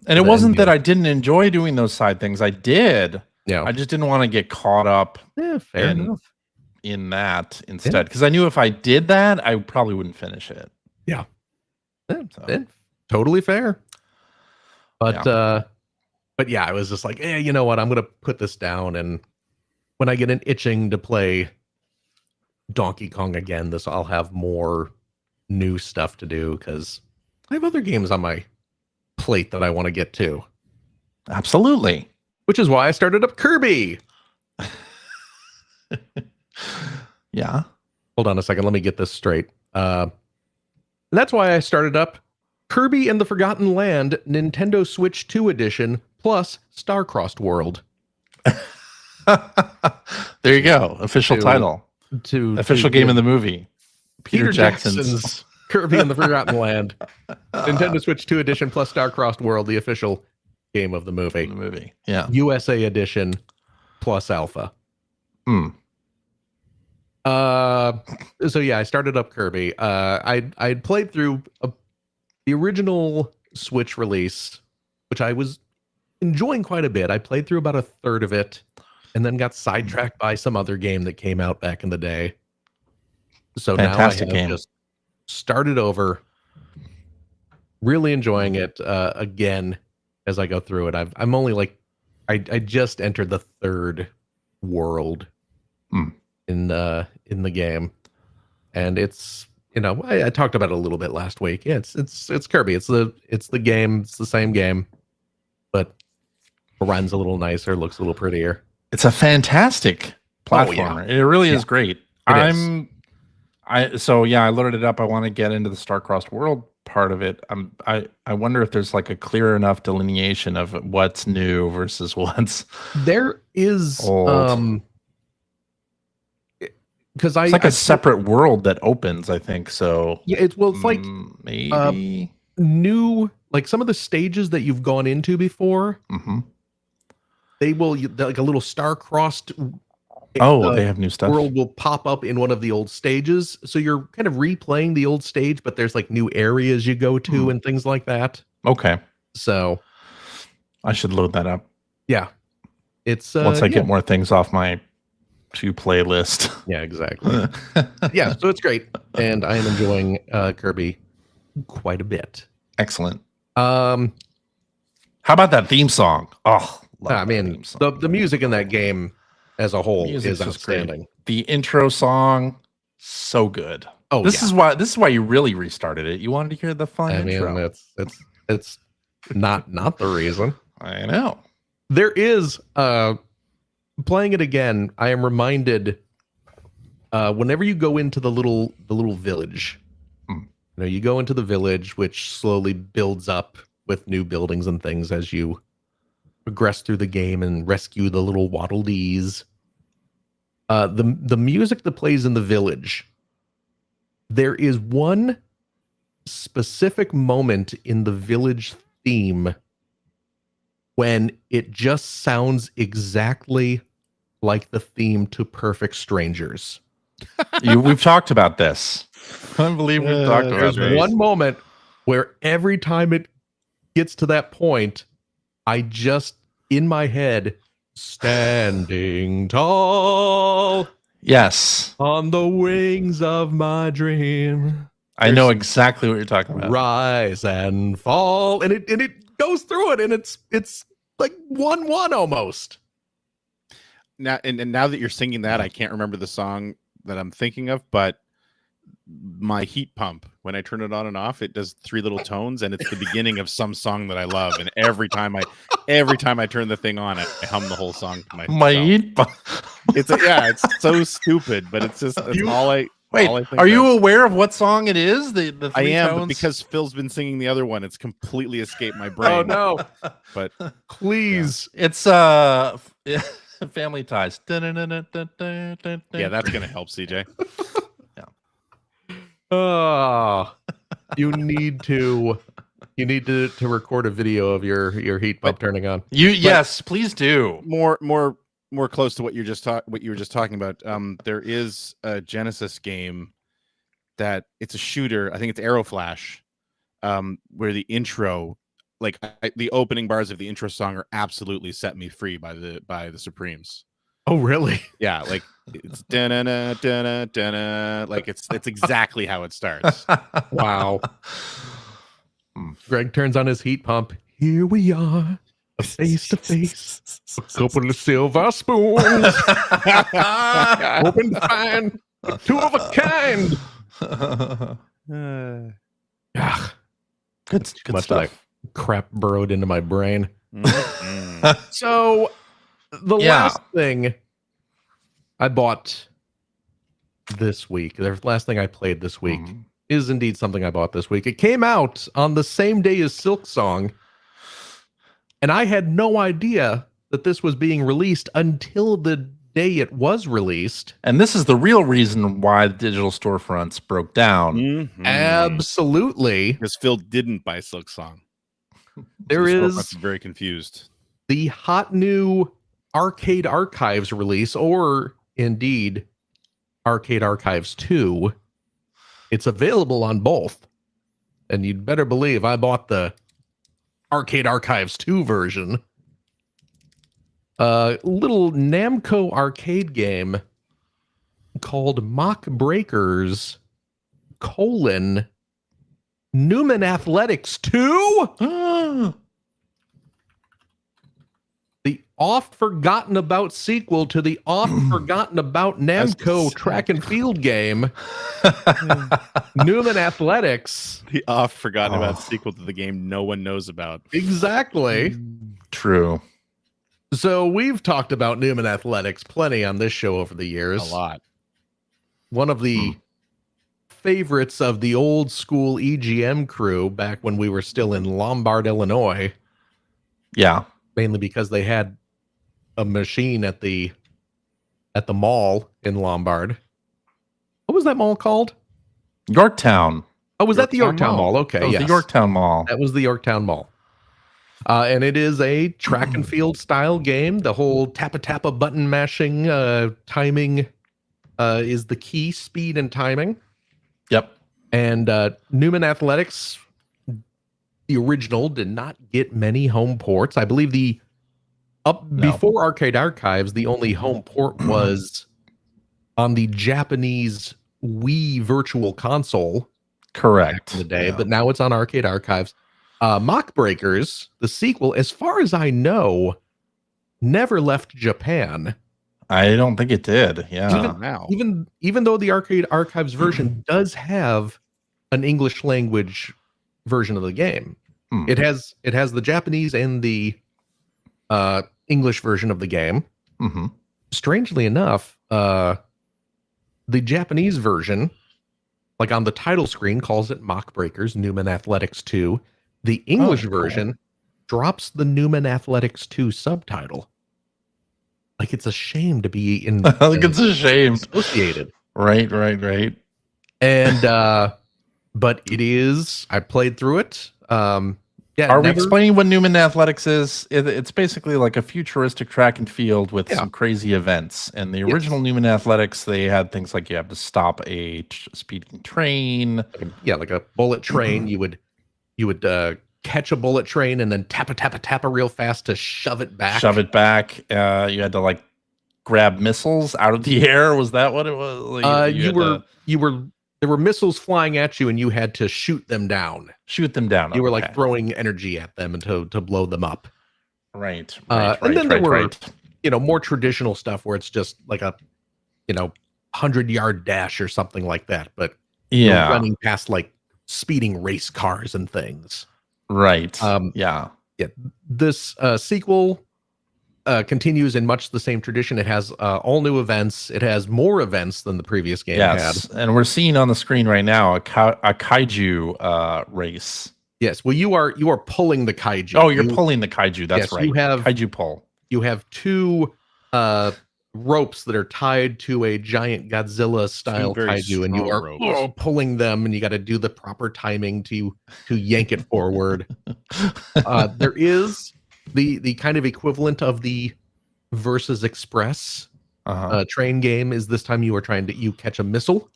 And it the wasn't end that game. I didn't enjoy doing those side things. I did. Yeah. I just didn't want to get caught up Fair in enough. in that instead, because I knew if I did that, I probably wouldn't finish it. Yeah. So. Totally fair. But yeah, I was just like, you know what? I'm gonna put this down, and when I get an itching to play Donkey Kong again, I'll have more new stuff to do because I have other games on my plate that I want to get to. Absolutely. Which is why I started up Kirby. Yeah. Hold on a second. Let me get this straight. That's why I started up Kirby and the Forgotten Land Nintendo Switch 2 Edition plus Star-Crossed World. There you go. Official title. Official game in the movie. Peter Jackson's Kirby and the Forgotten Land Nintendo Switch 2 Edition plus Star-Crossed World, the official game of the movie. Yeah. USA Edition plus Alpha. So yeah, I started up Kirby. I'd played through the original Switch release, which I was enjoying quite a bit. I played through about a third of it, and then got sidetracked by some other game that came out back in the day. So Fantastic now I have game. just started over, really enjoying it again as I go through it. I'm only like, I just entered the third world in the game, and it's, you know, I talked about it a little bit last week. Yeah, it's Kirby. It's the game. It's the same game, but runs a little nicer, looks a little prettier. It's a fantastic platformer. It really is great. I loaded it up. I want to get into the Star-Crossed World part of it. I wonder if there's like a clear enough delineation of what's new versus what's there is old. Because it's like a separate world that opens, I think. So yeah, it's like maybe new, like some of the stages that you've gone into before. They will, like a little star-crossed. They have new stuff. World will pop up in one of the old stages, so you're kind of replaying the old stage, but there's like new areas you go to and things like that. Okay, so I should load that up. Yeah, it's once I get more things off my to playlist. Yeah, exactly. Yeah, so it's great, and I am enjoying Kirby quite a bit. Excellent. How about that theme song? Oh, I mean, the music in that game as a whole is outstanding. The intro song, so good. Oh, this is why you really restarted it. You wanted to hear the fun intro. I mean, it's not the reason. I know. There is playing it again, I am reminded whenever you go into the little village, you know, you go into the village, which slowly builds up with new buildings and things as you progress through the game and rescue the little Waddle Dees. The music that plays in the village, there is one specific moment in the village theme when it just sounds exactly like the theme to Perfect Strangers. We've talked about this. I believe we've talked about this. There's one moment where every time it gets to that point, I just, in my head, standing tall. Yes. On the wings of my dream. I know exactly what you're talking about. Rise and fall. And it goes through it, and it's like 1-1 almost. Now and now that you're singing that, I can't remember the song that I'm thinking of, but my heat pump, when I turn it on and off, it does 3 little tones, and it's the beginning of some song that I love. And every time I turn the thing on, I hum the whole song to myself. My heat pump. It's so stupid, but it's just all I. Wait, all I think are you aware of what song it is? The 3 I am, tones? but because Phil's been singing the other one, it's completely escaped my brain. Oh no! But please, it's Family Ties. Yeah, that's gonna help, CJ. Oh, you need to record a video of your heat pump turning on. Yes, please do. More more close to what you were just talking about. There is a Genesis game that it's a shooter. I think it's Arrow Flash, where the intro, like the opening bars of the intro song, are absolutely "Set Me Free" by the Supremes. Oh, really? Yeah, like it's da-na-na, da-na, da-na, like it's exactly how it starts. Wow. Greg turns on his heat pump. Here we are, face to face, a couple of silver spoons, hoping to find two of a kind. Ah, Good much stuff. like crap burrowed into my brain. Mm. So the last thing I bought this week, the last thing I played this week, is indeed something I bought this week. It came out on the same day as Silksong, and I had no idea that this was being released until the day it was released. And this is the real reason why the digital storefronts broke down. Mhm. Absolutely. Because Phil didn't buy Silksong. There So the is storefronts are very confused. the hot new Arcade Archives release, or indeed Arcade Archives 2. It's available on both. And you'd better believe I bought the Arcade Archives 2 version. A little Namco arcade game called Mock Breakers, Numan Athletics 2? The oft-forgotten about sequel to the oft-forgotten about Namco track and field game, Numan Athletics. The oft-forgotten about sequel to the game no one knows about. Exactly. True. So we've talked about Numan Athletics plenty on this show over the years. A lot. One of the favorites of the old school EGM crew back when we were still in Lombard, Illinois. Yeah. Mainly because they had a machine at the mall in Lombard. What was that mall called? Yorktown. Oh, was that the Yorktown Mall? Okay, That was yes. the Yorktown Mall. That was the Yorktown Mall. And it is a track and field style game. The whole tappa button mashing timing is the key, speed and timing. Yep. And Numan Athletics, the original, did not get many home ports. I believe before Arcade Archives, the only home port was on the Japanese Wii Virtual Console. Correct. Back in the day, but now it's on Arcade Archives. Mock Breakers, the sequel, as far as I know, never left Japan. I don't think it did. Yeah. Even though the Arcade Archives version does have an English language version of the game. It has the Japanese and the English version of the game. Mm-hmm. Strangely enough, the Japanese version, like on the title screen, calls it Mock Breakers Numan Athletics 2. The English version drops the Numan Athletics 2 subtitle. Like it's a shame to be in. Like it's a shame associated. Right. And but it is. I played through it. Are we explaining what Numan Athletics is? It's basically like a futuristic track and field with some crazy events. And the original Numan Athletics, they had things like you have to stop a speeding train. Like a bullet train. You would catch a bullet train and then tap real fast to shove it back. You had to like grab missiles out of the air. Was that what it was? There were missiles flying at you and you had to shoot them down. You were like throwing energy at them and to blow them up. Right. And then there were more traditional stuff where it's just like a 100-yard dash or something like that, but you're running past like speeding race cars and things. Right. This sequel continues in much the same tradition. It has all new events. It has more events than the previous game had. And we're seeing on the screen right now a kaiju race. Yes. Well, you are pulling the kaiju. Oh, you're pulling the kaiju. That's right. You have kaiju pull. You have two ropes that are tied to a giant Godzilla style kaiju, and you are pulling them, and you got to do the proper timing to yank it forward. There is the kind of equivalent of the versus Express Uh-huh. train game is this time you catch a missile.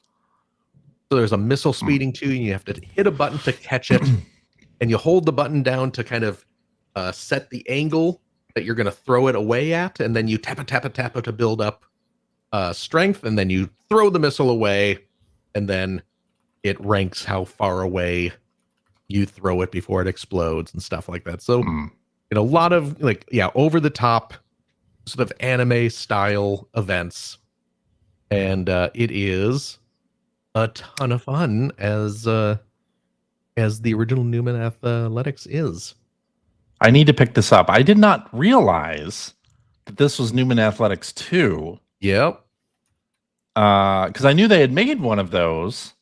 So there's a missile speeding to you, and you have to hit a button to catch it, and you hold the button down to kind of set the angle that you're going to throw it away at, and then you tap it to build up strength, and then you throw the missile away, and then it ranks how far away you throw it before it explodes and stuff like that. So a lot of over the top sort of anime style events, and it is a ton of fun as the original Numan Athletics is. I need to pick this up. I did not realize that this was Numan Athletics 2. Yep. Because I knew they had made one of those,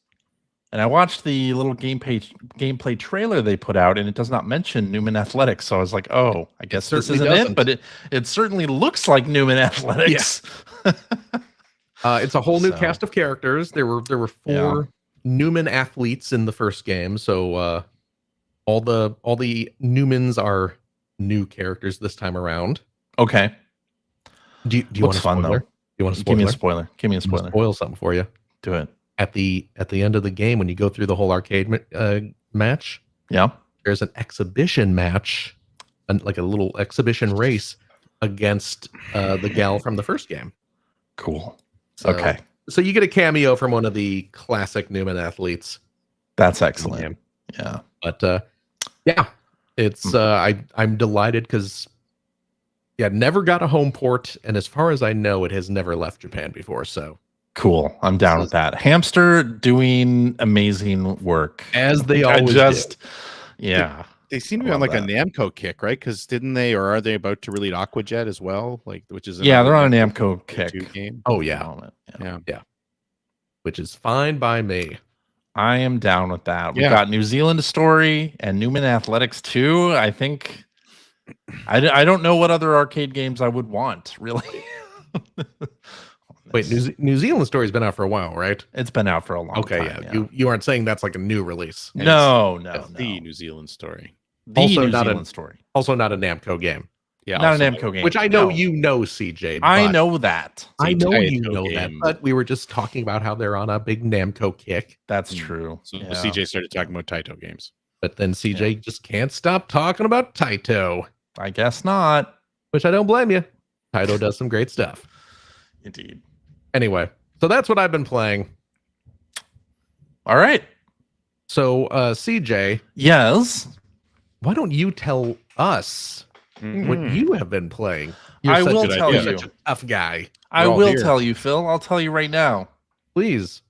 and I watched the little gameplay trailer they put out, and it does not mention Numan Athletics. So I was like, "Oh, I guess this isn't it." But it certainly looks like Numan Athletics. Yeah. It's a whole new cast of characters. There were 4 Numan athletes in the first game, so all the Numans are new characters this time around. Okay. Do you want to fun though? You want to give me a spoiler? Give me a spoiler. Spoil something for you. Do it. At the end of the game, when you go through the whole arcade match, there's an exhibition match, like a little exhibition race against the gal from the first game. Cool. So, so you get a cameo from one of the classic Numan athletes. That's excellent. Yeah. But it's I'm delighted because never got a home port, and as far as I know, it has never left Japan before. So cool. I'm down with that. Hamster doing amazing work as they always do. Yeah. They seem to be on like a Namco kick, right? Because didn't they, or are they about to release Aquajet as well? Like, which is they're on a Namco kick game. Oh yeah, which is fine by me. I am down with that. We got New Zealand story and Numan Athletics 2. I think I don't know what other arcade games I would want, really. Wait, New Zealand story's been out for a while, right? It's been out for a long time. Yeah. You aren't saying that's like a new release. No. The New Zealand story. Also not a Namco game. Yeah, not a Namco game. Which I know CJ. I know that. I know you know that, but we were just talking about how they're on a big Namco kick. That's true. So CJ started talking about Taito games. But then CJ just can't stop talking about Taito. I guess not. Which I don't blame you. Taito does some great stuff. Indeed. Anyway, so that's what I've been playing. All right. So, CJ. Yes. Why don't you tell us what you have been playing? I will tell you. You're such a tough guy. I will tell you, Phil. I'll tell you right now. Please.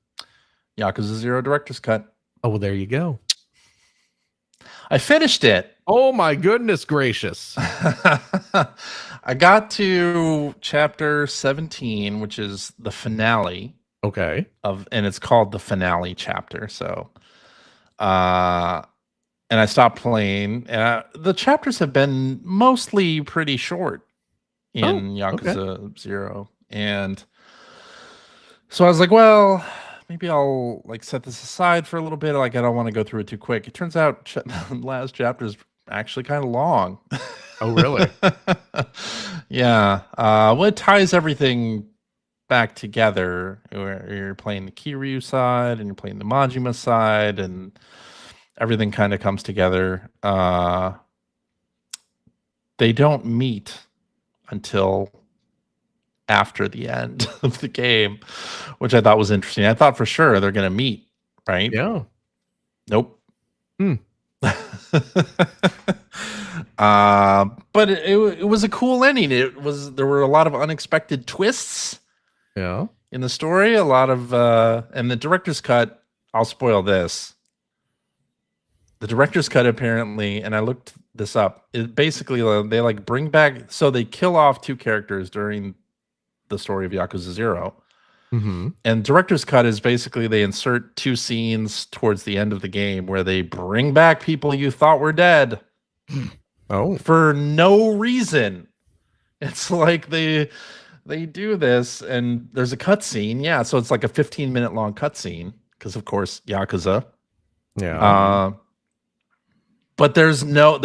Yakuza 0 Director's Cut. Oh, well, there you go. I finished it. Oh, my goodness gracious. I got to chapter 17, which is the finale. Okay. And it's called the finale chapter. So, and I stopped playing. The chapters have been mostly pretty short in Yakuza 0. And so I was like, well, maybe I'll set this aside for a little bit. Like, I don't want to go through it too quick. It turns out the last chapter is actually kind of long. Oh, really? Yeah. Well, it ties everything back together. You're playing the Kiryu side and you're playing the Majima side, and everything kind of comes together. They don't meet until after the end of the game, which I thought was interesting. I thought for sure they're going to meet, right? Yeah. Nope. But it was a cool ending. There were a lot of unexpected twists. Yeah. In the story, a lot of and the director's cut. I'll spoil this. The director's cut apparently, and I looked this up. It basically they bring back, so they kill off 2 characters during the story of Yakuza 0. Mm-hmm. And director's cut is basically they insert 2 scenes towards the end of the game where they bring back people you thought were dead. Oh, for no reason. It's like they do this, and there's a cutscene. Yeah, so it's like a 15-minute long cutscene because, of course, Yakuza. Yeah. But there's no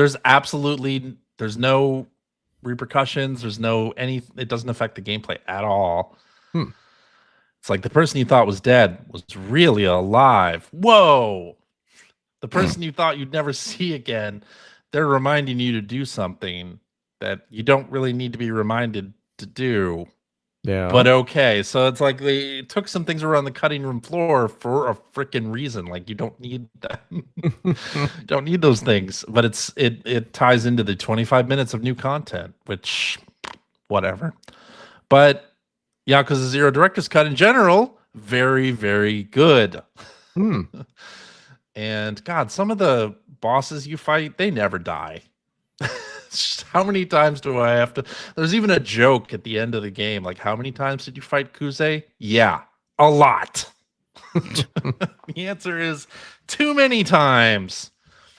repercussions. There's no it doesn't affect the gameplay at all. Hmm. It's like the person you thought was dead was really alive. Whoa. The person you thought you'd never see again, they're reminding you to do something that you don't really need to be reminded to do. Yeah. But okay, so it's like they took some things around the cutting room floor for a freaking reason. Like you don't need them. Don't need those things. But it ties into the 25 minutes of new content, which whatever. But Yakuza 0 Director's Cut in general, very, very good. Hmm. And God, some of the bosses you fight, they never die. How many times do I have to? There's even a joke at the end of the game. Like, how many times did you fight Kuze? Yeah, a lot. The answer is too many times.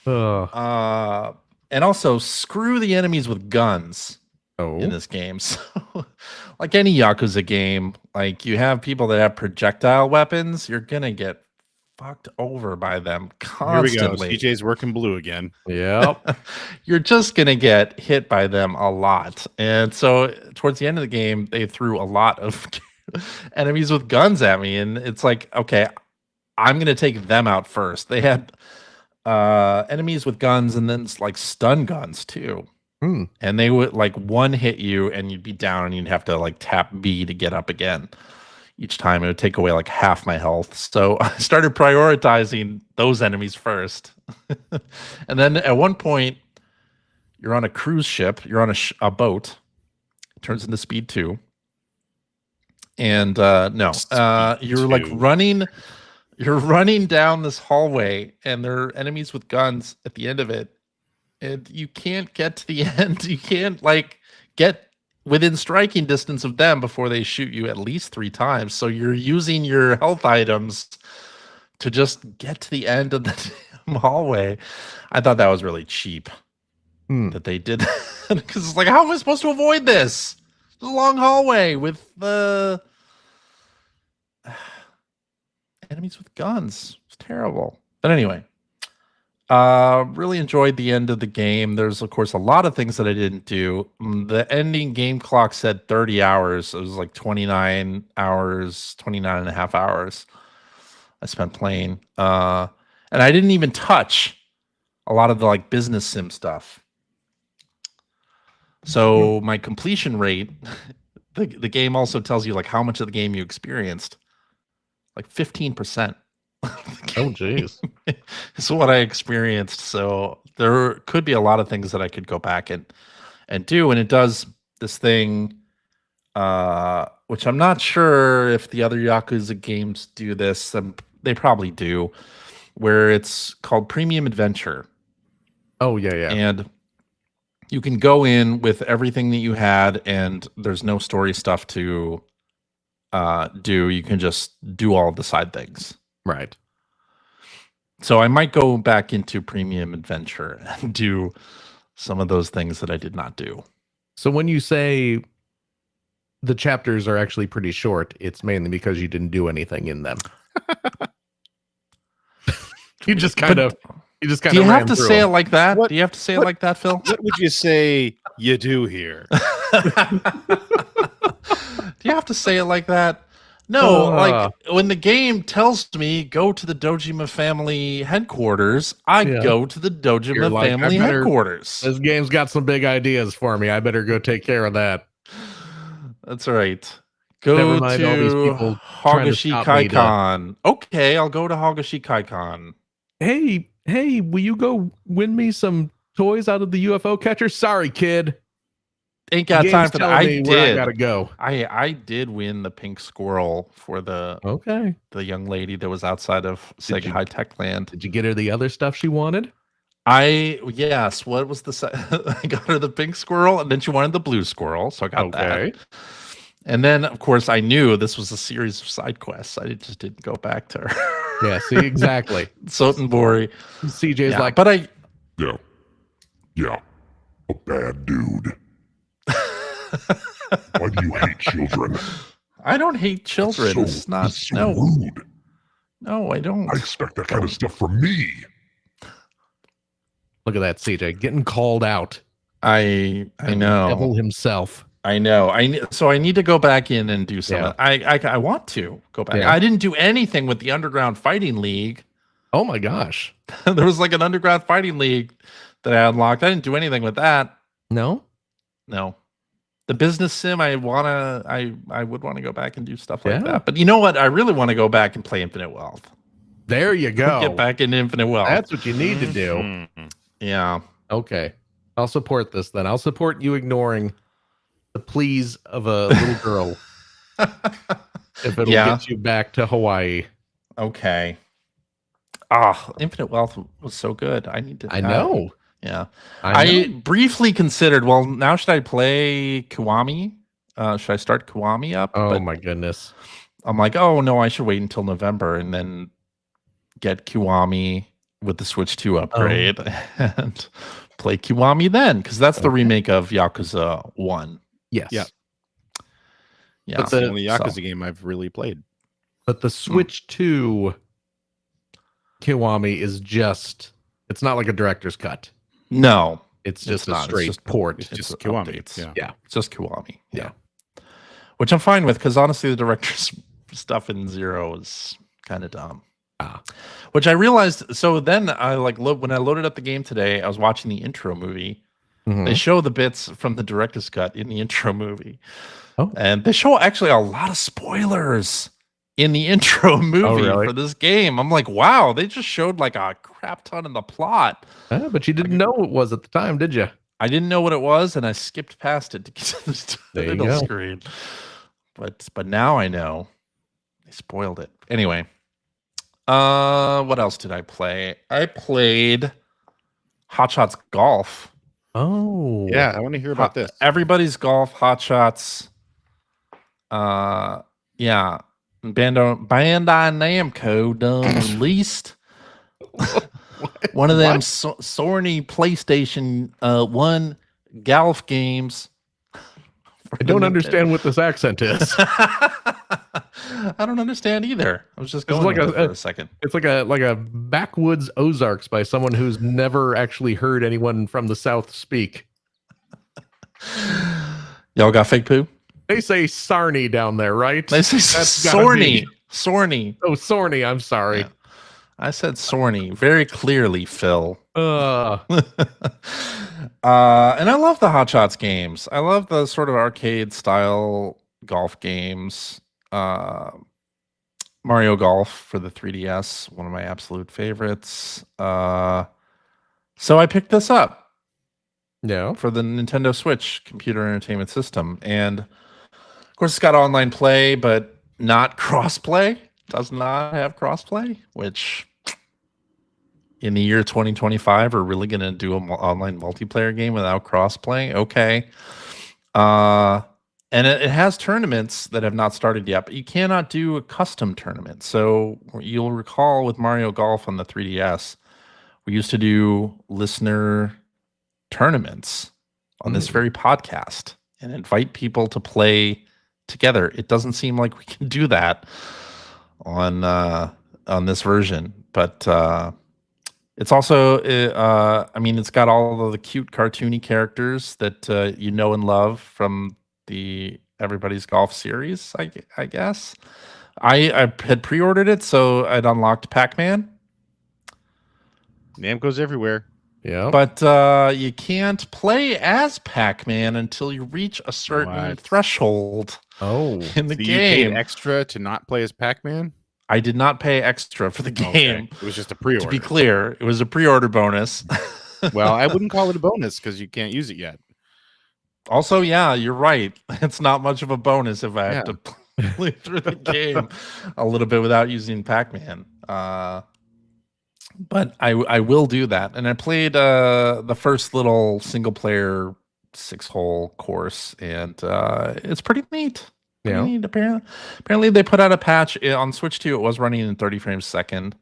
Ugh. And also, screw the enemies with guns in this game. So, like any Yakuza game, like you have people that have projectile weapons, you're gonna get fucked over by them constantly. Here we go. CJ's working blue again. Yep. You're just gonna get hit by them a lot. And so towards the end of the game, they threw a lot of enemies with guns at me, and it's like, okay, I'm gonna take them out first. They had enemies with guns and then like stun guns too. And they would like one hit you and you'd be down and you'd have to like tap B to get up again. Each time it would take away like half my health. So I started prioritizing those enemies first. And then at one point, you're on a cruise ship, you're on a boat. It turns into Speed 2. And you're like you're running down this hallway and there are enemies with guns at the end of it. And you can't get to the end. You can't like get within striking distance of them before they shoot you at least 3 times. So you're using your health items to just get to the end of the damn hallway. I thought that was really cheap that they did that. Because it's like, how am I supposed to avoid this? It's a long hallway with the enemies with guns. It's terrible. But anyway, really enjoyed the end of the game. There's, of course, a lot of things that I didn't do. The ending game clock said 30 hours. It was like 29 hours, 29 and a half hours I spent playing. And I didn't even touch a lot of the like business sim stuff. So my completion rate, the game also tells you like how much of the game you experienced. Like 15%. Oh, jeez. Is what I experienced. So there could be a lot of things that I could go back and do. And it does this thing, which I'm not sure if the other Yakuza games do this. They probably do, where it's called Premium Adventure. Oh, yeah. And you can go in with everything that you had, and there's no story stuff to do. You can just do all of the side things. Right. So I might go back into Premium Adventure and do some of those things that I did not do. So when you say the chapters are actually pretty short, it's mainly because you didn't do anything in them. You just kind of do you have to say it like that? Do you have to say it like that, Phil? What would you say you do here? Do you have to say it like that? No, like when the game tells me go to the Dojima family headquarters, I go to the Dojima family headquarters. This game's got some big ideas for me. I better go take care of that. That's right. Go to Hagashi Kaikon. Okay, I'll go to Hagashi Kaikon. Hey, will you go win me some toys out of the UFO catcher? Sorry, kid. Ain't got time for that. I gotta go. I did win the pink squirrel for the young lady that was outside of Sega High Tech Land. Did you get her the other stuff she wanted? Yes. What was I got her the pink squirrel, and then she wanted the blue squirrel, so I got that. And then, of course, I knew this was a series of side quests. I just didn't go back to her. Yeah, see, exactly. Sotenbori. CJ's like, but I... Yeah, a bad dude. Why do you hate children? I don't hate children. It's not so rude. No, I don't. I expect that kind of stuff from me. Look at that, CJ, getting called out. I know. Devil himself. I know. So I need to go back in and do some. Yeah. I want to go back. Yeah. I didn't do anything with the Underground Fighting League. Oh my gosh. There was like an Underground Fighting League that I unlocked. I didn't do anything with that. No? No. The business sim, I would want to go back and do stuff like Yeah. that. But you know what? I really want to go back and play Infinite Wealth. There you go. Get back in Infinite Wealth. That's what you need to do. Mhm. Yeah. Okay. I'll support this then. I'll support you ignoring the pleas of a little girl if it'll get you back to Hawaii. Okay. Infinite Wealth was so good. I need to. I know. Yeah. I I know. briefly considered, well, now should I play Kiwami? Should I start Kiwami up? Oh But my goodness. I'm like, oh no, I should wait until November and then get Kiwami with the Switch 2 upgrade and play Kiwami then, because that's the remake of Yakuza 1. Yes. Yeah. Yeah. That's the only Yakuza so- game I've really played. But the Switch 2 Kiwami is just, it's not like a director's cut. No, It's just a not. It's straight just- port. It's just It's Kiwami. updates. Yeah. Yeah. it's just Kiwami. Yeah. Which I'm fine with, because honestly, the director's stuff in Zero is kind of dumb. Which I realized. So then I when I loaded up the game today, I was watching the intro movie. Mhm. They show the bits from the director's cut in the intro movie. Oh. And they show actually a lot of spoilers in the intro movie really? for this game. I'm like, wow, they just showed like a crap ton in the plot. But you didn't know what it was at the time, did you? I didn't know what it was, and I skipped past it to get to the There you title go. screen. But now I know. They spoiled it. Anyway. What else did I play? I played Hot Shots Golf. Oh. Yeah, I want to hear about this. Everybody's Golf, Hot Shots. Yeah. Bandai Namco done released one of them Sony PlayStation 1 golf games. I don't understand what this accent is. I don't understand either. I was just It's going like with it for a second. It's like a backwoods Ozarks by someone who's never actually heard anyone from the South speak. Y'all got fake poo? They say Sarny down there, right? They say That's gotta Sorny. be- Sorny. Oh, Sorny. I'm sorry. Yeah. I said Sorny very clearly, Phil. And I love the Hot Shots games. I love the sort of arcade style golf games. Mario Golf for the 3DS, one of my absolute favorites. So I picked this up Yeah. for the Nintendo Switch computer entertainment system. And of course, it's got online play, but not crossplay. Does not have crossplay, which in the year 2025, we're really going to do an online multiplayer game without crossplay. Okay. And it has tournaments that have not started yet, but you cannot do a custom tournament. So you'll recall with Mario Golf on the 3DS, we used to do listener tournaments on this very podcast and invite people to play together. It doesn't seem like we can do that on this version, but it's also I mean, it's got all of the cute cartoony characters that you know and love from the Everybody's Golf series, I guess. I had pre-ordered it, so I'd unlocked Pac-Man, Namco's everywhere. Yeah. but you can't play as Pac-Man until you reach a certain What? threshold Oh. in the So you paid game. extra to not play as Pac-Man? I did not pay extra for the game. Okay. It was just a pre-order. To be clear, it was a pre-order bonus. Well, I wouldn't call it a bonus because you can't use it yet. Also, yeah, you're right. It's not much of a bonus if I have Yeah. to play through the game a little bit without using Pac-Man. But I will do that. And I played the first little single-player 6-hole course, and it's pretty neat. Yeah. Pretty neat. Apparently, they put out a patch on Switch 2. It was running in 30 frames a second.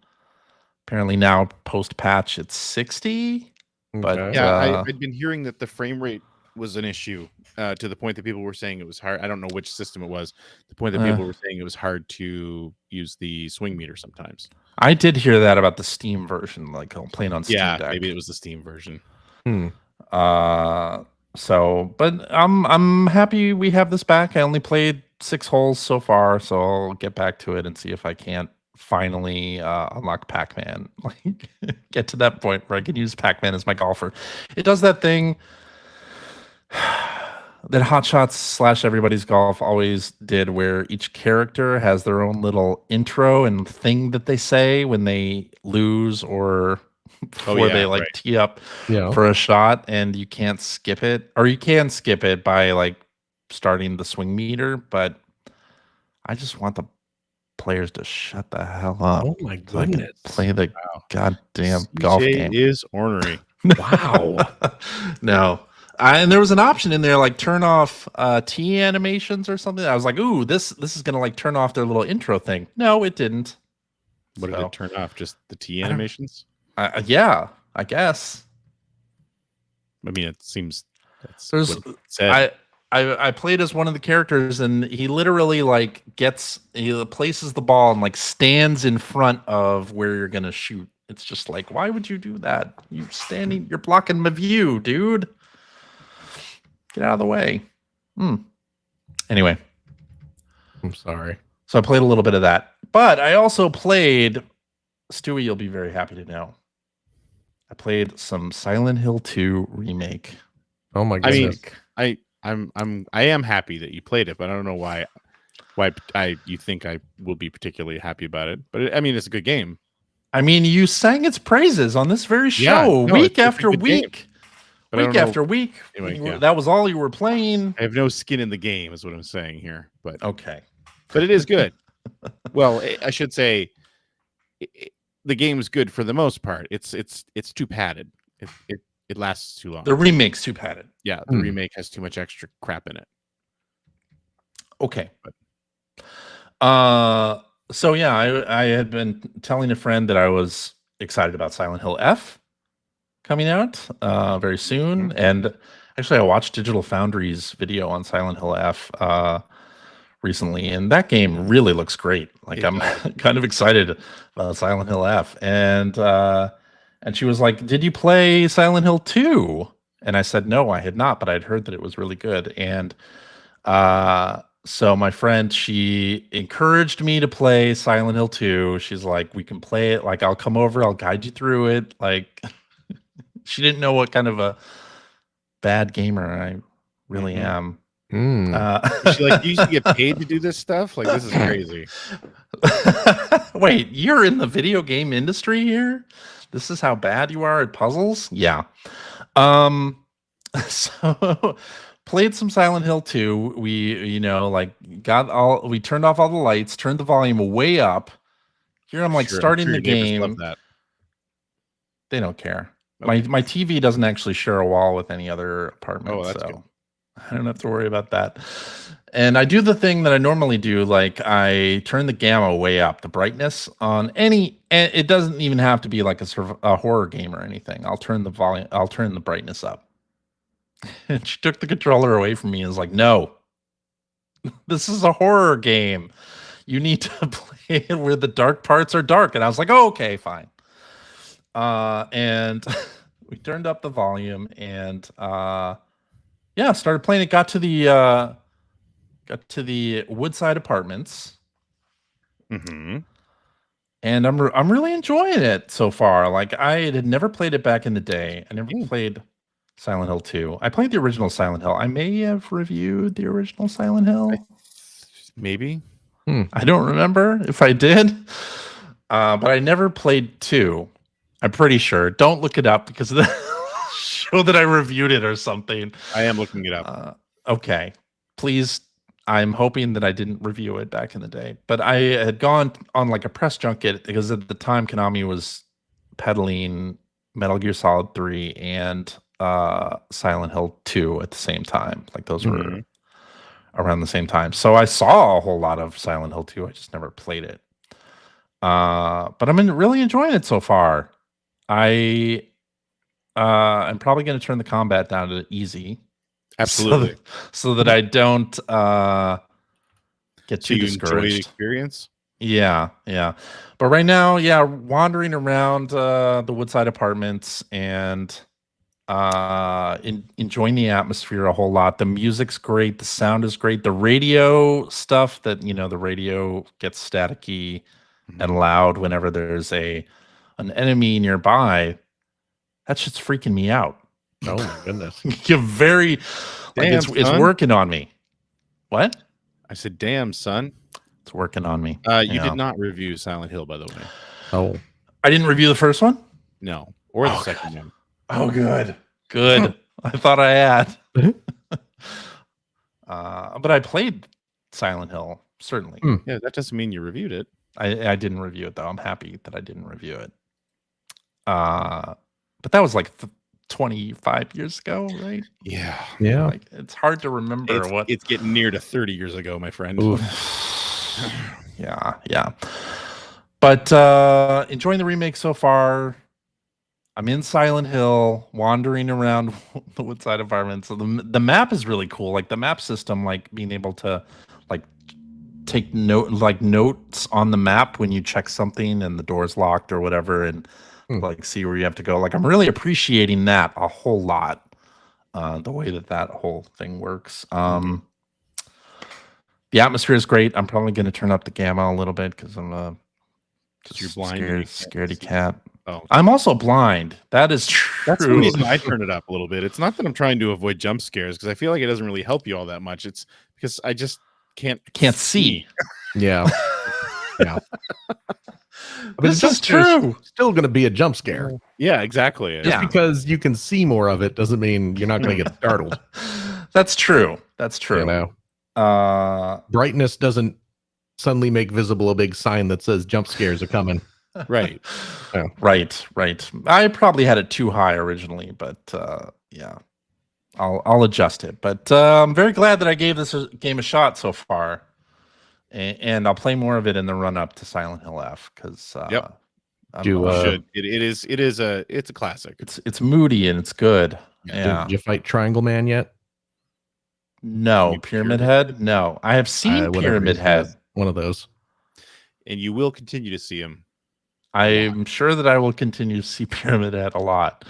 Apparently now, post-patch, it's 60. But Okay. Yeah, I'd been hearing that the frame rate was an issue to the point that people were saying it was hard. I don't know which system it was. The point that people were saying it was hard to use the swing meter sometimes. I did hear that about the Steam version, like playing on Steam Yeah, Deck. maybe it was the Steam version. But I'm happy we have this back. I only played 6 holes so far, so I'll get back to it and see if I can't finally unlock Pac-Man. Like get to that point where I can use Pac-Man as my golfer. It does that thing that Hot Shots / Everybody's Golf always did, where each character has their own little intro and thing that they say when they lose or before they like tee up for a shot, and you can't skip it, or you can skip it by like starting the swing meter, but I just want the players to shut the hell up. Oh my goodness. So play the goddamn golf game. Is ornery. Wow. No. And there was an option in there like turn off T animations or something. I was like, ooh, this is gonna like turn off their little intro thing. No, it didn't. What did it turn off? Just the T animations? Yeah, I guess. I mean, it seems that's there's what it said. I played as one of the characters, and he literally like he places the ball and like stands in front of where you're gonna shoot. It's just like, why would you do that? You're blocking my view, dude. Get out of the way. Anyway, I'm sorry. So I played a little bit of that, but I also played. Stewie, you'll be very happy to know, I played some Silent Hill 2 remake. Oh my goodness! I am happy that you played it, but I don't know why you think I will be particularly happy about it. But I mean, it's a good game. I mean, you sang its praises on this very show week after week. Week after week. Anyway, that was all you were playing. I have no skin in the game, is what I'm saying here. But okay, but it is good. Well, I should say the game is good for the most part. It's too padded. It lasts too long. The remake's too padded. Yeah, the remake has too much extra crap in it. Okay. So yeah, I had been telling a friend that I was excited about Silent Hill F coming out very soon. And actually I watched Digital Foundry's video on Silent Hill F recently, and that game really looks great. Like I'm kind of excited about Silent Hill F. And she was like, "Did you play Silent Hill 2?" And I said, "No, I had not, but I'd heard that it was really good." And so my friend, she encouraged me to play Silent Hill 2. She's like, "We can play it. Like, I'll come over. I'll guide you through it." Like, she didn't know what kind of a bad gamer I really am. She like, you used to get paid to do this stuff? Like, this is crazy. Wait, you're in the video game industry here? This is how bad you are at puzzles? Yeah. So played some Silent Hill 2. We turned off all the lights, turned the volume way up. Here I'm like starting the game. Love that. They don't care. Okay. My TV doesn't actually share a wall with any other apartment, that's so good. I don't have to worry about that. And I do the thing that I normally do, like I turn the gamma way up, the brightness on any, and it doesn't even have to be like a horror game or anything. I'll turn the brightness up. And she took the controller away from me and was like, "No, this is a horror game. You need to play it where the dark parts are dark." And I was like, "Oh, okay, fine." And we turned up the volume and started playing it. Got to the Woodside Apartments. Mm-hmm. And I'm really enjoying it so far. Like I had never played it back in the day. I never played Silent Hill 2. I played the original Silent Hill. I may have reviewed the original Silent Hill. Maybe. I don't remember if I did. But I never played 2. I'm pretty sure. Don't look it up because of the show that I reviewed it or something. I am looking it up. Okay. Please. I'm hoping that I didn't review it back in the day. But I had gone on like a press junket because at the time Konami was peddling Metal Gear Solid 3 and Silent Hill 2 at the same time. Like those were around the same time. So I saw a whole lot of Silent Hill 2. I just never played it. But I'm really enjoying it so far. I'm probably going to turn the combat down to easy. Absolutely. So that I don't get too discouraged. Enjoy the experience? Yeah. But right now, wandering around the Woodside Apartments and Enjoying the atmosphere a whole lot. The music's great. The sound is great. The radio stuff that, the radio gets staticky and loud whenever there's an enemy nearby. That shit's freaking me out. Oh my goodness. You're very Damn, it's son. working on me. What? I said, damn, son. It's working on me. You did not review Silent Hill, by the way. Oh. I didn't review the first one? No. Or the Oh, second one. Oh, good. Good. I thought I had. But I played Silent Hill, certainly. Yeah, that doesn't mean you reviewed it. I didn't review it, though. I'm happy that I didn't review it. But that was like 25 years ago, right? Yeah. Yeah. Like, it's hard to remember It's getting near to 30 years ago, my friend. Yeah. But enjoying the remake so far. I'm in Silent Hill, wandering around the woodside environment. So the map is really cool. Like the map system, like being able to like take notes on the map when you check something and the door's locked or whatever, and like see where you have to go. Like I'm really appreciating that a whole lot. The way that whole thing works. The atmosphere is great. I'm probably going to turn up the gamma a little bit because I'm You're blind and you scaredy cat. Oh. I'm also blind. That is true. That's the reason I turn it up a little bit. It's not that I'm trying to avoid jump scares because I feel like it doesn't really help you all that much. It's because I just can't see. Yeah. Yeah. This is true. Still going to be a jump scare. Yeah, exactly. Just because you can see more of it doesn't mean you're not going to get startled. That's true. You know? Brightness doesn't suddenly make visible a big sign that says jump scares are coming. Right. Yeah. Right. I probably had it too high originally, but yeah, I'll adjust it. But I'm very glad that I gave this game a shot so far, and I'll play more of it in the run up to Silent Hill F because should. It's a classic. It's moody and it's good. Yeah. Did you fight Triangle Man yet? No. Pyramid Head? No. I have seen Pyramid Head. One of those. And you will continue to see him. I'm sure that I will continue to see Pyramid Head a lot.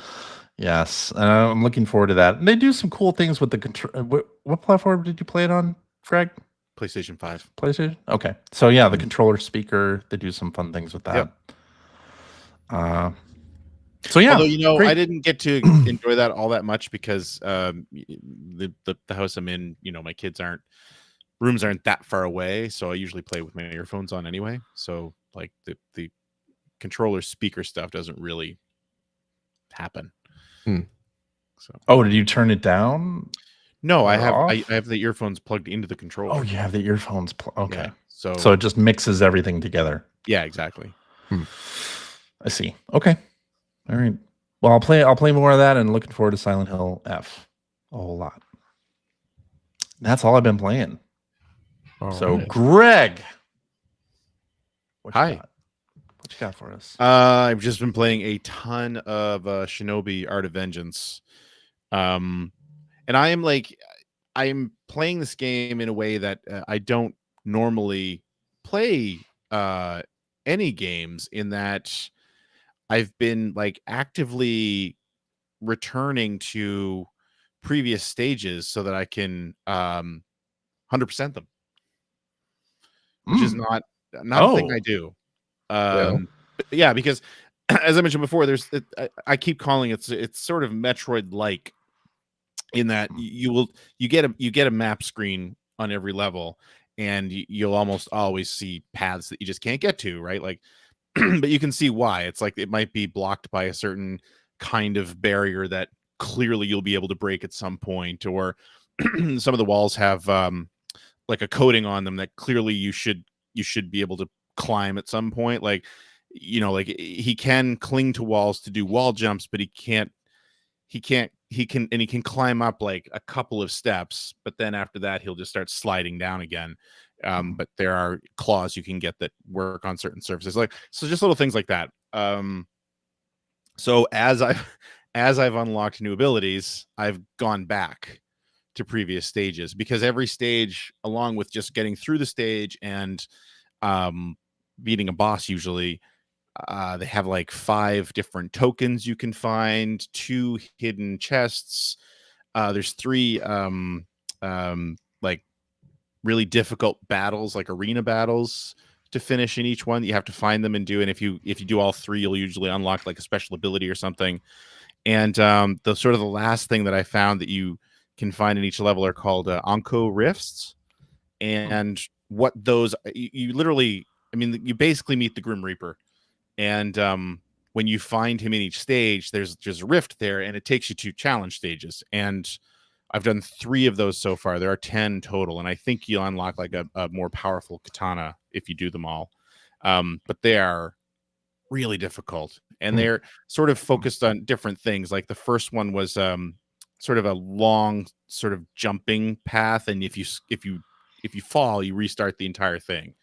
Yes. I'm looking forward to that. And they do some cool things with the control. What platform did you play it on, Greg? PlayStation 5. PlayStation? Okay. So yeah, the controller speaker, they do some fun things with that. Yep. So yeah. Although, I didn't get to enjoy that all that much because the house I'm in, my kids rooms aren't that far away, so I usually play with my earphones on anyway. So like the controller speaker stuff doesn't really happen. So did you turn it down? No, I have the earphones plugged into the controller. Oh, you have the earphones okay. Yeah, so it just mixes everything together. Yeah, exactly. I see. Okay. All right. Well, I'll play more of that and looking forward to Silent Hill F a whole lot. That's all I've been playing. Right. Greg. Hi. What you got for us? I've just been playing a ton of Shinobi Art of Vengeance. And I'm playing this game in a way that I don't normally play any games, in that I've been like actively returning to previous stages so that I can 100% them, which is not a thing I do. Yeah, because as I mentioned before, I keep calling it's sort of Metroid like, in that you get a map screen on every level, and you'll almost always see paths that you just can't get to, right? Like, but you can see why. It's like it might be blocked by a certain kind of barrier that clearly you'll be able to break at some point, or some of the walls have like a coating on them that clearly you should be able to climb at some point. Like, like he can cling to walls to do wall jumps, but he can climb up like a couple of steps, but then after that he'll just start sliding down again. But there are claws you can get that work on certain surfaces, so just little things like that. So as I've unlocked new abilities, I've gone back to previous stages, because every stage, along with just getting through the stage and beating a boss, usually They have like 5 different tokens you can find, 2 hidden chests. There's 3 like really difficult battles, like arena battles to finish in each one. You have to find them and do. And if you do all 3, you'll usually unlock like a special ability or something. And the sort of the last thing that I found that you can find in each level are called Onko Rifts. And what those you literally, I mean, you basically meet the Grim Reaper. And when you find him in each stage, there's a rift there, and it takes you to challenge stages. And I've done 3 of those so far. There are 10 total, and I think you'll unlock like a more powerful katana if you do them all. But they are really difficult, and they're sort of focused on different things. Like the first one was sort of a long sort of jumping path, and if you fall, you restart the entire thing.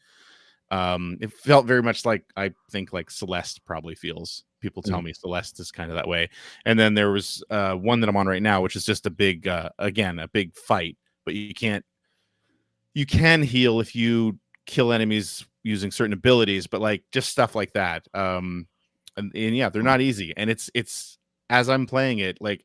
It felt very much like, I think, like Celeste probably feels. People tell me Celeste is kind of that way. And then there was one that I'm on right now, which is just a big again, a big fight, but you can heal if you kill enemies using certain abilities, but like just stuff like that. And yeah, they're not easy. And it's as I'm playing it, like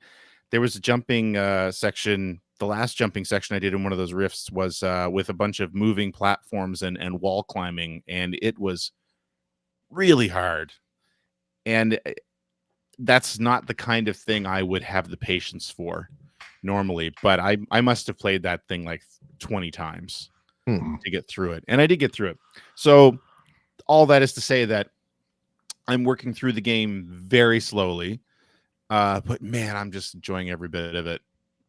there was a jumping section. The last jumping section I did in one of those rifts was with a bunch of moving platforms and wall climbing, and it was really hard. And that's not the kind of thing I would have the patience for normally, but I must have played that thing like 20 times to get through it, and I did get through it. So all that is to say that I'm working through the game very slowly, but man, I'm just enjoying every bit of it.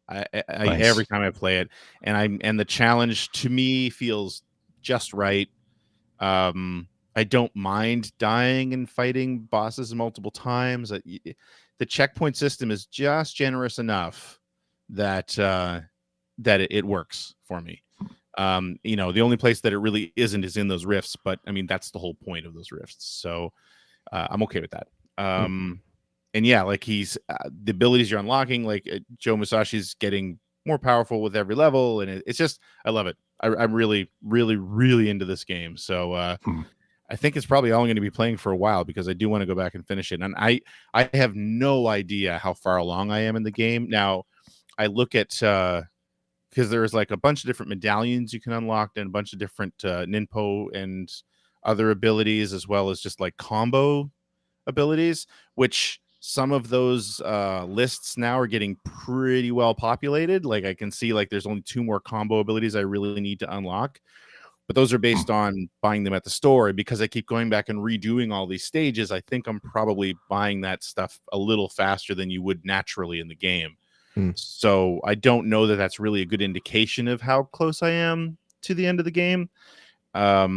Nice. Every time I play it, and the challenge to me feels just right. I don't mind dying and fighting bosses multiple times. The checkpoint system is just generous enough that it works for me. You know, the only place that it really isn't is in those rifts, but I mean that's the whole point of those rifts. So I'm okay with that. And yeah, like he's the abilities you're unlocking, like Joe Musashi's getting more powerful with every level, and it's just, I love it. I'm really, really, really into this game. So I think it's probably all I'm going to be playing for a while, because I do want to go back and finish it. And I have no idea how far along I am in the game. Now, I look at because there's like a bunch of different medallions you can unlock, and a bunch of different ninpo and other abilities, as well as just like combo abilities, which some of those lists now are getting pretty well populated. Like I can see like there's only 2 more combo abilities I really need to unlock, but those are based on buying them at the store. And because I keep going back and redoing all these stages, I think I'm probably buying that stuff a little faster than you would naturally in the game. So I don't know that that's really a good indication of how close I am to the end of the game. But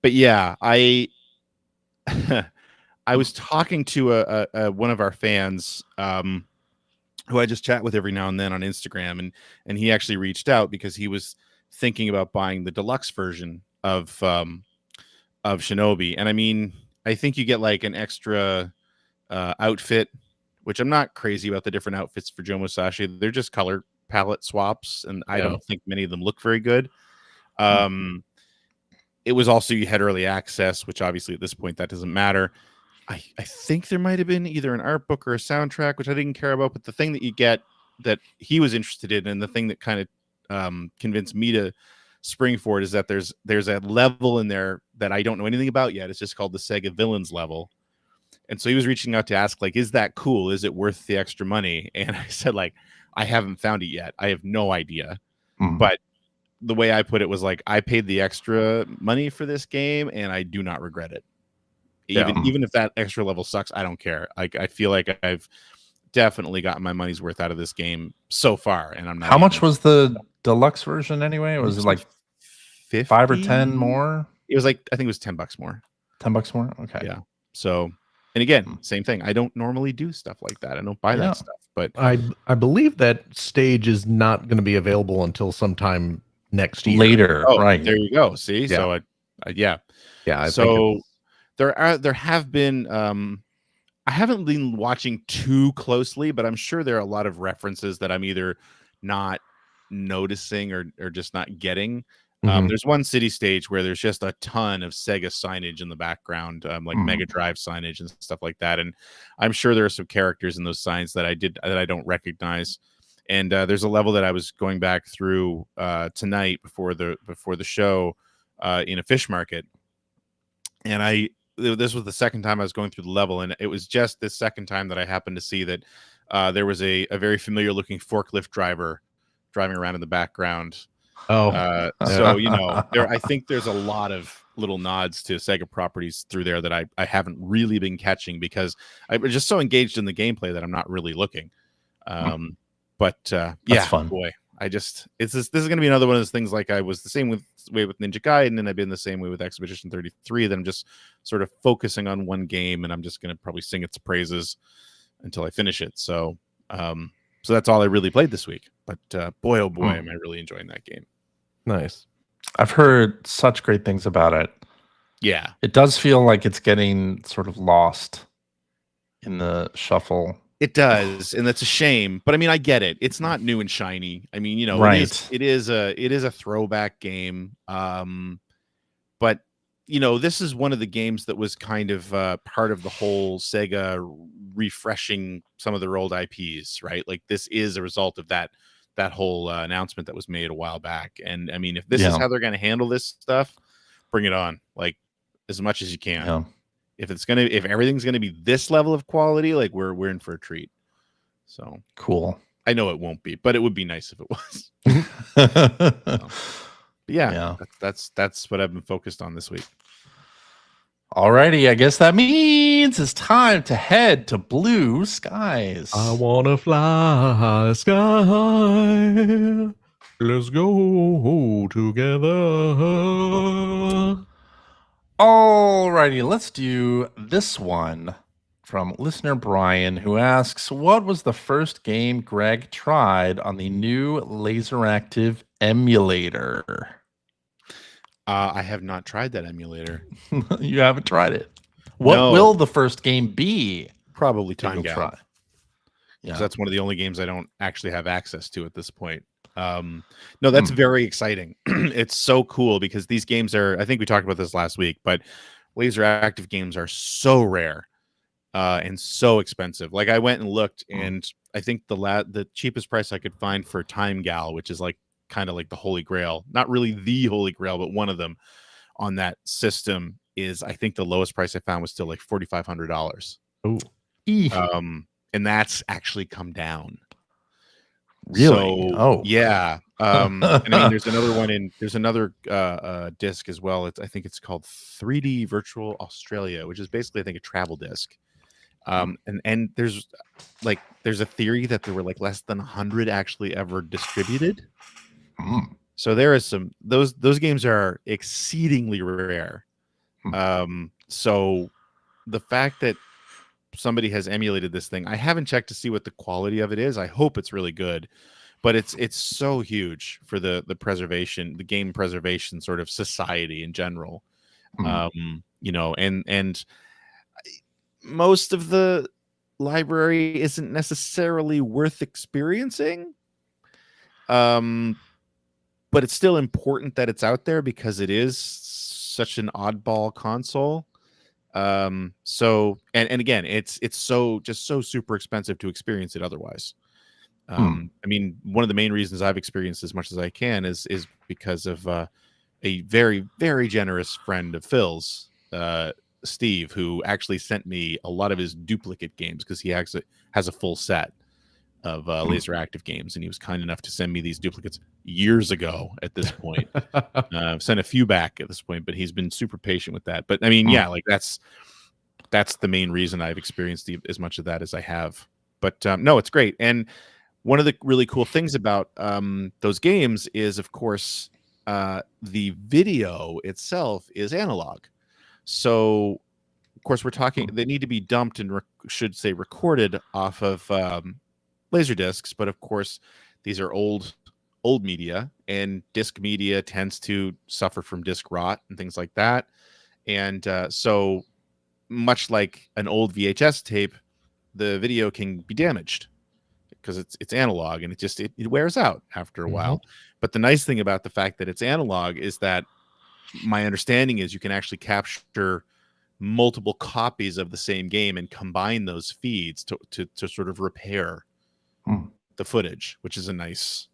yeah, I was talking to one of our fans who I just chat with every now and then on Instagram, and he actually reached out because he was thinking about buying the deluxe version of Shinobi. And I mean, I think you get like an extra outfit, which I'm not crazy about the different outfits for Joe Musashi. They're just color palette swaps, and I don't think many of them look very good. It was also, you had early access, which obviously at this point that doesn't matter. I think there might have been either an art book or a soundtrack, which I didn't care about, but the thing that you get that he was interested in, and the thing that kind of convinced me to spring for it, is that there's a level in there that I don't know anything about yet. It's just called the Sega Villains level. And so he was reaching out to ask, like, is that cool? Is it worth the extra money? And I said, like, I haven't found it yet. I have no idea. But the way I put it was like, I paid the extra money for this game, and I do not regret it. Even if that extra level sucks, I don't care. Like, I feel like I've definitely gotten my money's worth out of this game so far, and I'm not. How much was the deluxe version anyway? Was it like 50? 5 or 10 more? It was like, I think it was $10 more. $10 more? Okay. Yeah. So, and again, same thing. I don't normally do stuff like that. I don't buy that stuff. But I believe that stage is not going to be available until sometime next year. Later, right? There you go. See, Yeah. so yeah. I So think there have been. I haven't been watching too closely, but I'm sure there are a lot of references that I'm either not noticing or just not getting. Mhm. There's one city stage where there's just a ton of Sega signage in the background, like Mega Drive signage and stuff like that. And I'm sure there are some characters in those signs that I don't recognize. And there's a level that I was going back through tonight before the show in a fish market, and this was the second time I was going through the level, and it was just this second time that I happened to see that there was a very familiar looking forklift driver driving around in the background. Oh, So I think there's a lot of little nods to Sega properties through there that I haven't really been catching because I'm just so engaged in the gameplay that I'm not really looking. But yeah, fun. boy, this is going to be another one of those things. Like I was the same way with Ninja Gaiden, and I've been the same way with Expedition 33. That I'm just sort of focusing on one game, and I'm just going to probably sing its praises until I finish it. So, so that's all I really played this week. But boy, oh boy, am I really enjoying that game. nice. I've heard such great things about it. Yeah, It does feel like it's getting sort of lost in the shuffle. it does, and that's a shame. But I mean, I get it. It's not new and shiny. I mean, Right. it is a throwback game. But this is one of the games that was kind of part of the whole Sega refreshing some of their old IPs, right? Like this is a result of that whole announcement that was made a while back. And I mean, if this is how they're going to handle this stuff, bring it on, like as much as you can. Yeah. If everything's gonna be this level of quality, like we're in for a treat. So Cool. I know it won't be, but it would be nice if it was. But yeah. That's what I've been focused on this week. Alrighty, I guess that means it's time to head to blue skies. I wanna fly sky. Let's go together. Alrighty, let's do this one from listener Brian, who asks, what was the first game Greg tried on the new Laseractive emulator? I have not tried that emulator. You haven't tried it. What No. will the first game be? Probably that Time you'll Gal. try? Because that's one of the only games I don't actually have access to at this point. No, that's very exciting. It's so cool because these games are, I think we talked about this last week, but laser active games are so rare and so expensive. Like I went and looked, and I think the cheapest price I could find for Time Gal, which is like kind of like the Holy Grail, not really the Holy Grail, but one of them on that system, is I think the lowest price I found was still like $4,500. Oh, And that's actually come down. Really? So, yeah. And I mean, there's another disc as well. I think it's called 3D Virtual Australia, which is basically, I think, a travel disc. And there's a theory that there were like less than 100 actually ever distributed. So there is those games are exceedingly rare. So the fact that somebody has emulated this thing, I haven't checked to see what the quality of it is. I hope it's really good, but it's so huge for the preservation, the game preservation sort of society in general. And most of the library isn't necessarily worth experiencing. But it's still important that it's out there because it is such an oddball console. So and again, it's so super expensive to experience it otherwise. I mean, one of the main reasons I've experienced as much as I can is because of a very, very generous friend of Phil's, Steve, who actually sent me a lot of his duplicate games because he actually has a full set of laser active games, and he was kind enough to send me these duplicates years ago at this point. I've sent a few back at this point, but he's been super patient with that. But I mean, yeah, like that's the main reason I've experienced as much of that as I have. But no, it's great. And one of the really cool things about those games is, of course, the video itself is analog. So, of course, we're talking, they need to be dumped and recorded off of laser discs, but of course these are old media, and disc media tends to suffer from disc rot and things like that. And so much like an old VHS tape, the video can be damaged because it's analog and it wears out after a while. But the nice thing about the fact that it's analog is that my understanding is you can actually capture multiple copies of the same game and combine those feeds to sort of repair the footage, which is a nice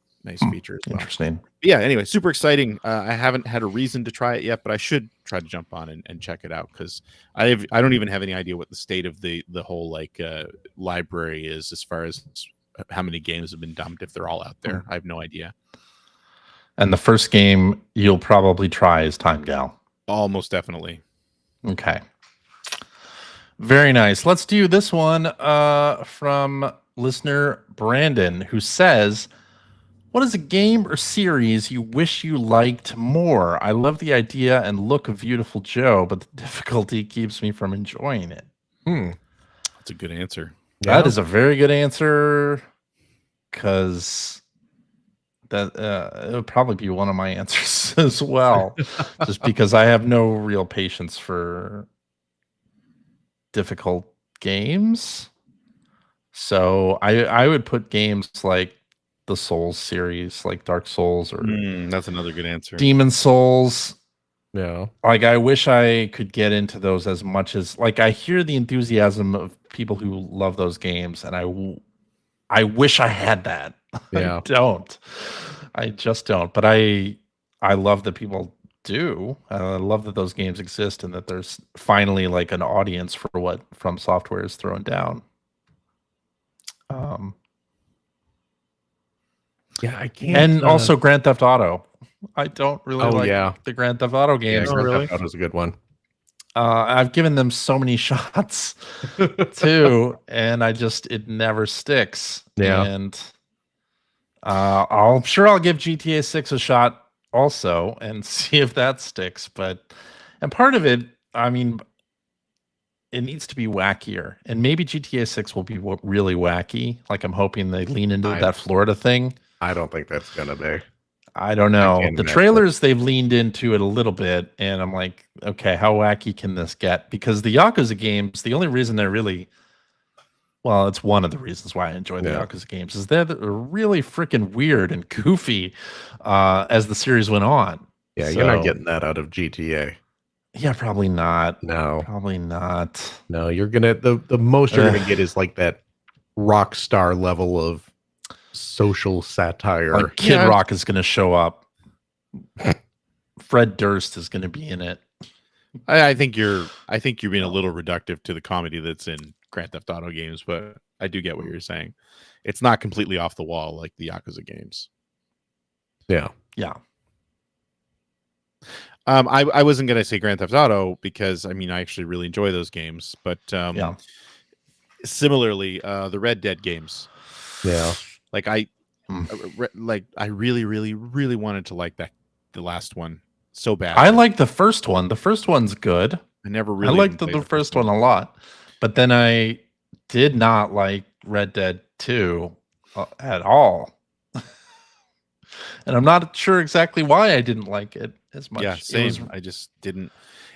feature as well. Interesting. But yeah, anyway, super exciting. I haven't had a reason to try it yet, but I should try to jump on and check it out, because I don't even have any idea what the state of the whole library is as far as how many games have been dumped, if they're all out there. I have no idea. And the first game you'll probably try is Time Gal. Almost definitely. Okay. Very nice. Let's do this one from listener Brandon, who says, what is a game or series you wish you liked more? I love the idea and look of Beautiful Joe, but the difficulty keeps me from enjoying it. That's a good answer. That is a very good answer, because that it would probably be one of my answers as well, just because I have no real patience for difficult games. So I would put games like the Souls series, like Dark Souls or That's another good answer. Demon Souls. Yeah. Like, I wish I could get into those as much as, like, I hear the enthusiasm of people who love those games, and I wish I had that. Yeah. I just don't. But I love that people do. I love that those games exist and that there's finally like an audience for what From Software is throwing down. Yeah, I can't. And also Grand Theft Auto. I don't really like the Grand Theft Auto games. Yeah, Grand Theft Auto is a good one. I've given them so many shots too, and it never sticks. Yeah. And I'll give GTA 6 a shot also and see if that sticks. And part of it, I mean, it needs to be wackier, and maybe GTA 6 will be really wacky. Like, I'm hoping they lean into that Florida thing. I don't think that's gonna be. I don't know. The imagine. trailers, they've leaned into it a little bit, and I'm like, okay, how wacky can this get? Because the Yakuza games, the only reason they're really, well, it's one of the reasons why I enjoy the Yakuza games, is they're really freaking weird and goofy as the series went on. Yeah, you're not getting that out of GTA. Yeah, probably not. No. Probably not. No, you're gonna the most you're gonna get is like that rock star level of social satire. Like Kid Rock is gonna show up. Fred Durst is gonna be in it. I think you're being a little reductive to the comedy that's in Grand Theft Auto games, but I do get what you're saying. It's not completely off the wall like the Yakuza games. Yeah. Yeah. I wasn't gonna say Grand Theft Auto because I really really enjoy those games, but similarly, the Red Dead games. Yeah. Like I really really really wanted to like the last one so bad. I like the first one. The first one's good. I never really I liked the first one a lot, but then I did not like Red Dead 2 at all. And I'm not sure exactly why I didn't like it as much. Yeah, same. I just didn't.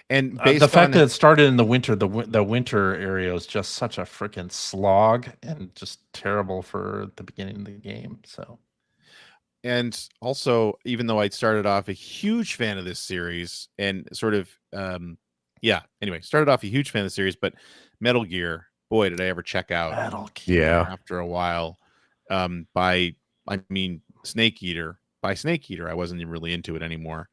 And the fact that it started in the winter, the winter area was just such a freaking slog and just terrible for the beginning of the game. So, and also, even though I started off a huge fan of this series and sort of, started off a huge fan of the series, but Metal Gear, boy, did I ever check out. Metal Gear. After a while, Snake Eater. By Snake Eater, I wasn't even really into it anymore.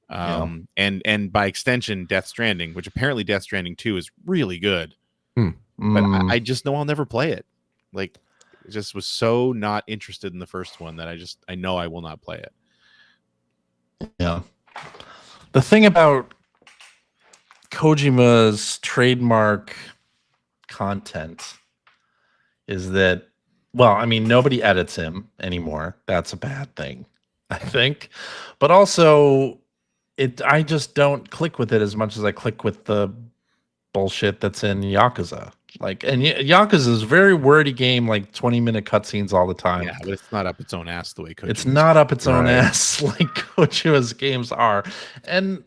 And by extension, Death Stranding, which apparently Death Stranding 2 is really good. But I just know I'll never play it. Like, I just was so not interested in the first one that I know I will not play it. Yeah. The thing about Kojima's trademark content is that, nobody edits him anymore. That's a bad thing, I think. But also, I just don't click with it as much as I click with the bullshit that's in Yakuza. And Yakuza is a very wordy game, like 20-minute cutscenes all the time. Yeah, but it's not up its own ass the way Kojima's. It's not up its own ass like Kojima's games are. And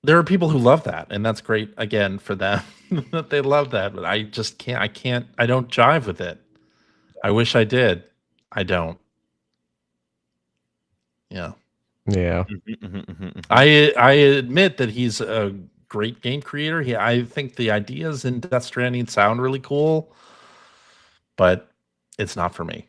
there are people who love that, and that's great, again, for them, that they love that. But I just can't, I don't jive with it. I wish I did. I don't. Yeah. Yeah. I admit that he's a great game creator. I think the ideas in Death Stranding sound really cool, but it's not for me.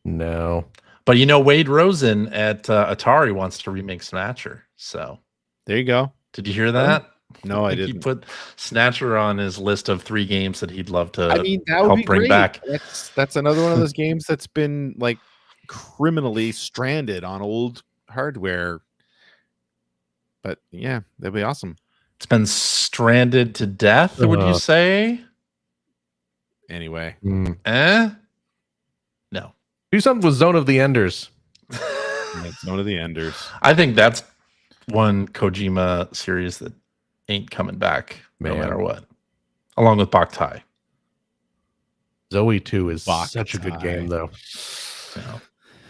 No. But Wade Rosen at Atari wants to remake Snatcher. So There you go. did you hear that? No, I think didn't. He put Snatcher on his list of 3 games that he'd love to that would help be bring great. back. That's another one of those games that's been like criminally stranded on old hardware. But yeah, that'd be awesome. It's been stranded to death, would you say? Anyway. No. Do something with Zone of the Enders. That's one of the Enders. I think that's one Kojima series that ain't coming back no matter what. Along with Boktai. Zoe 2 is such a good game, though. Yeah.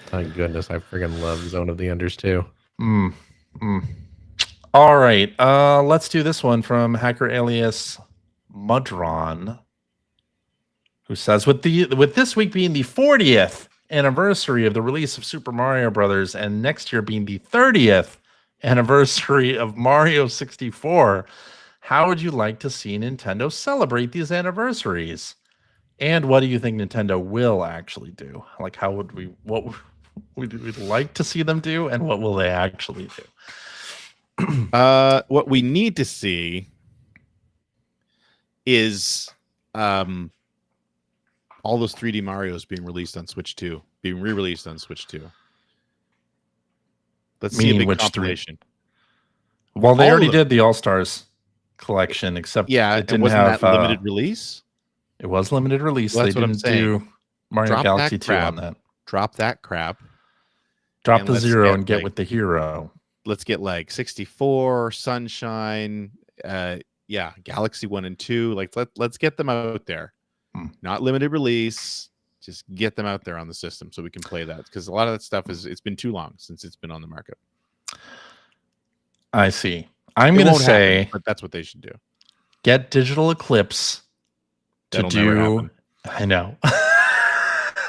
Thank goodness. I freaking love Zone of the Enders, too. All right. Let's do this one from Hacker Alias Mudron, who says, with this week being the 40th anniversary of the release of Super Mario Brothers and next year being the 30th anniversary of Mario 64, how would you like to see Nintendo celebrate these anniversaries? And what do you think Nintendo will actually do? Like, what would we like to see them do, and what will they actually do? What we need to see is all those 3D Marios being released on Switch 2, being re-released on Switch 2. Let's see a big compilation. Well, they already did the All-Stars collection, except it didn't have that limited release. It was limited release. Well, they didn't do Mario Galaxy 2 on that. Drop that crap. Drop the 0 and get with the hero. Let's get like 64, Sunshine, Galaxy 1 and 2. Like let's get them out there. Not limited release. Just get them out there on the system so we can play that, because a lot of that stuff it's been too long since it's been on the market. I see. I'm going to say, but that's what they should do. Get Digital Eclipse to do. I know.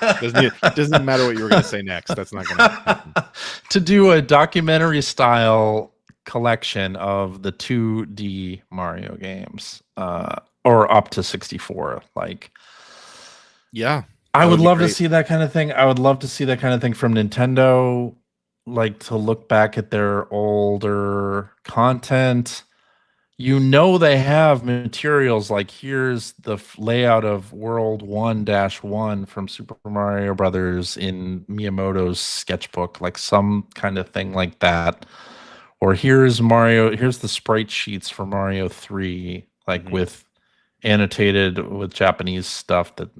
Doesn't matter what you were going to say next. That's not going to happen. To do a documentary style collection of the 2D Mario games, or up to 64. Like, yeah. I would love to see that kind of thing. I would love to see that kind of thing from Nintendo, like to look back at their older content. They have materials like, here's the layout of World 1-1 from Super Mario Brothers in Miyamoto's sketchbook, like some kind of thing like that. Or here's the sprite sheets for Mario 3, like with annotated with Japanese stuff that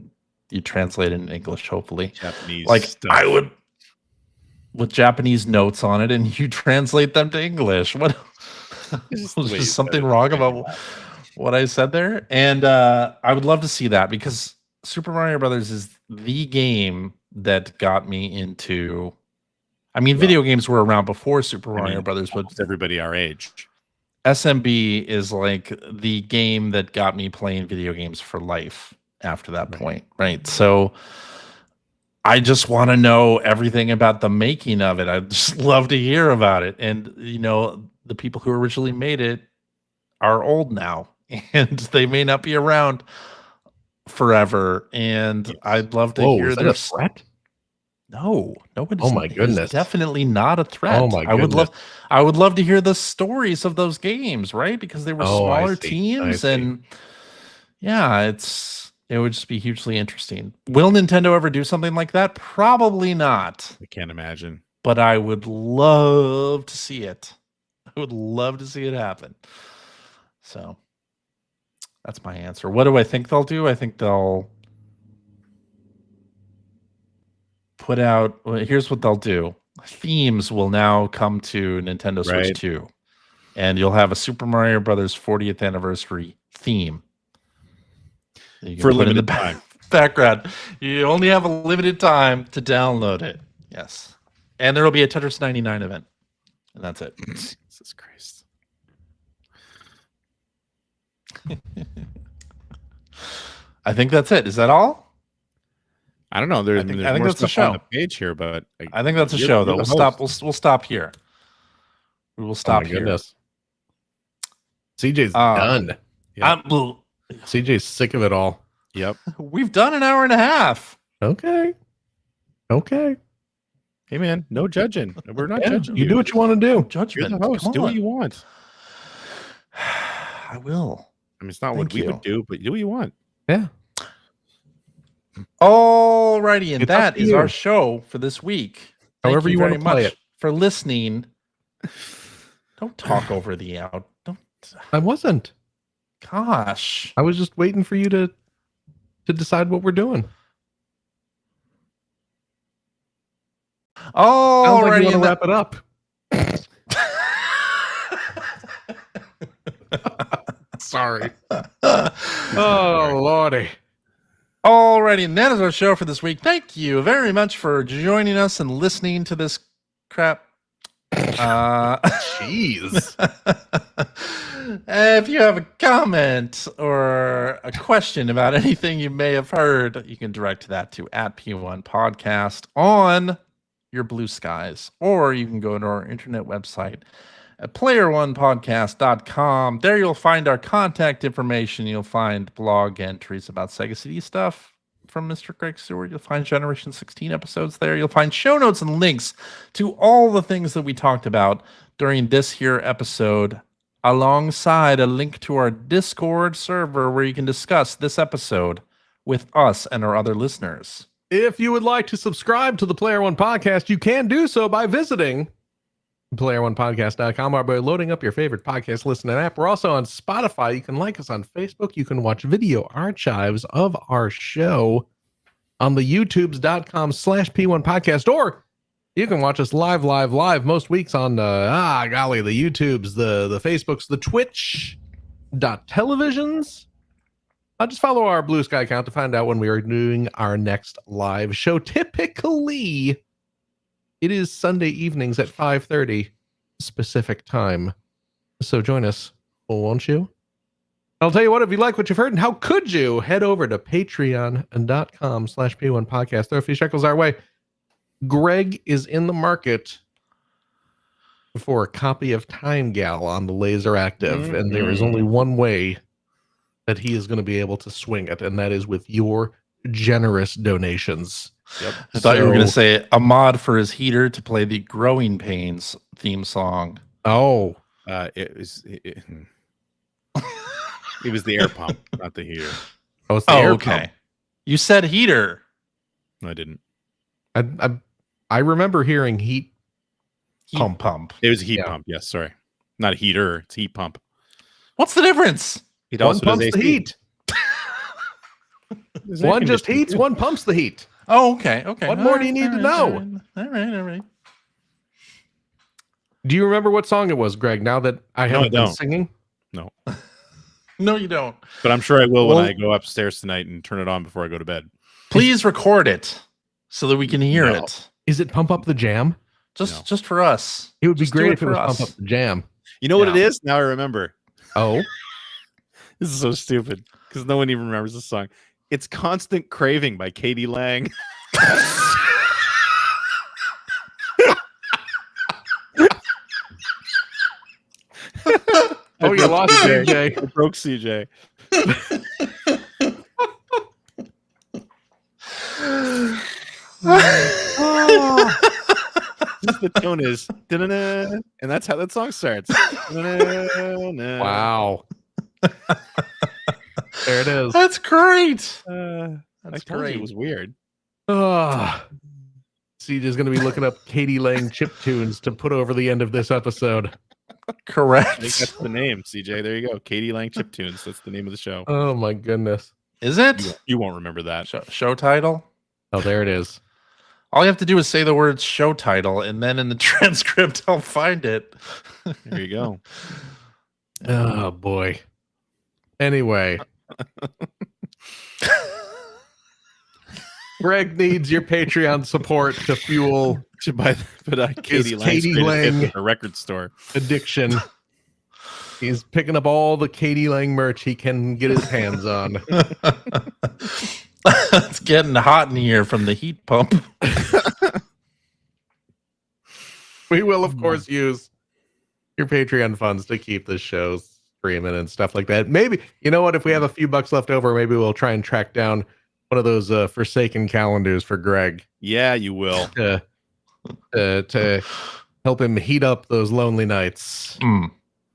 you translate in English, hopefully. Japanese stuff. I would, with Japanese notes on it, and you translate them to English. What was just something wrong about what I said there? And I would love to see that, because Super Mario Brothers is the game that got me into. I mean, video games were around before Super Mario Brothers, but everybody our age. SMB is like the game that got me playing video games for life after that point, right? So I just want to know everything about the making of it. I'd just love to hear about it. And, the people who originally made it are old now, and they may not be around forever. And I'd love to hear their threat. No, nobody's. Oh my goodness! Definitely not a threat. Oh my goodness! I would love to hear the stories of those games, right? Because they were smaller teams, and it would just be hugely interesting. Will Nintendo ever do something like that? Probably not. I can't imagine. But I would love to see it. I would love to see it happen. So that's my answer. What do I think they'll do? I think they'll put out. Here's what they'll do. Themes will now come to Nintendo Switch 2. And you'll have a Super Mario Brothers 40th anniversary theme. For a limited time. Background. You only have a limited time to download it. Yes. And there will be a Tetris 99 event. And that's it. Jesus Christ. I think that's it. Is that all? I don't know. There's I think more that's the stuff on show. the page here, but I think that's a you're- show, you're though. the We'll stop here. We will stop here. Goodness. CJ's Um, done. Well, CJ's sick of it all. Yep. we've done an hour and a half. Okay. Hey man, no judging. We're not Yeah, judging. you do what you want to do. You're Judgment. the host. Come Do what on. you want. I will. I mean, it's not what Thank we you. would do, but do what you want. Yeah. Alrighty, and It's up that to is you. our show for this week. Thank However you very wanna play much it. for listening. Don't talk over the out. Don't. I wasn't. Gosh. I was just waiting for you to decide what we're doing. Sounds like you Alrighty, want to and wrap it up. Sorry. Oh, Lordy. Alrighty, and that is our show for this week. Thank you very much for joining us and listening to this crap. Jeez. If you have a comment or a question about anything you may have heard, you can direct that to @P1 Podcast on your Blue Skies, or you can go to our internet website at player1podcast.com. There you'll find our contact information. You'll find blog entries about Sega CD stuff from Mr. Greg Stewart. You'll find Generation 16 episodes there. You'll find show notes and links to all the things that we talked about during this here episode, alongside a link to our Discord server where you can discuss this episode with us and our other listeners. If you would like to subscribe to the Player One Podcast, you can do so by visiting player1podcast.com or by loading up your favorite podcast listening app. We're also on Spotify. You can like us on Facebook. You can watch video archives of our show on the youtubes.com/P1 Podcast, or you can watch us live most weeks on the YouTubes, the Facebooks, the Twitch.televisions. Just follow our Blue Sky account to find out when we are doing our next live show. Typically, it is Sunday evenings at 5:30 specific time. So join us, won't you? I'll tell you what, if you like what you've heard, and how could you, head over to patreon.com/P1 Podcast. Throw a few shekels our way. Greg is in the market for a copy of Time Gal on the Laser Active, and there is only one way that he is going to be able to swing it, and that is with your generous donations. Yep. I thought you were going to say a mod for his heater to play the Growing Pains theme song. Oh, It was the air pump, not the heater. oh, it's the air pump. You said heater. No, I didn't. I remember hearing heat Pump. It was a heat Yeah. pump. Yes, sorry. Not a heater. It's a heat pump. What's the difference? It One also does pumps the AC. heat. There's air One just conditioning, heats, too. one pumps the heat. Oh, okay. What more do you need to know? All right. Do you remember what song it was, Greg, now that I No, I haven't been don't. singing? No, you don't. But I'm sure I will Well- when I go upstairs tonight and turn it on before I go to bed. Please record it so that we can hear No. it. Is it Pump Up the Jam? Just for us. It would be Just do great it if it for was us. Pump Up the Jam. You know what Yeah. it is? Now I remember. Oh, This is so stupid because no one even remembers this song. It's Constant Craving by Katie Lang. oh, you lost CJ. I broke CJ. The tone is da-na-na, and that's how that song starts. Da-na-na-na. Wow. There it is. That's great. I That's told you great. it was weird. CJ's going to be looking up Katie Lang chip tunes to put over the end of this episode. I think Correct. that's the name, CJ. There you go. Katie Lang Chiptunes. That's the name of the show. Oh, my goodness. Is it? You won't remember that. Show title? Oh, there it is. All you have to do is say the word show title, and then in the transcript, I'll find it. There you go. Oh, boy. Anyway. Greg needs your Patreon support to fuel Should buy Katie Lang's Katie greatest hits Lang- at a record store. addiction. He's picking up all the Katie Lang merch he can get his hands on. That's getting hot in here from the heat pump. We will, of course, use your Patreon funds to keep the show streaming and stuff like that. Maybe, you know what? If we have a few bucks left over, maybe we'll try and track down one of those Forsaken calendars for Greg. Yeah, you will. To help him heat up those lonely nights.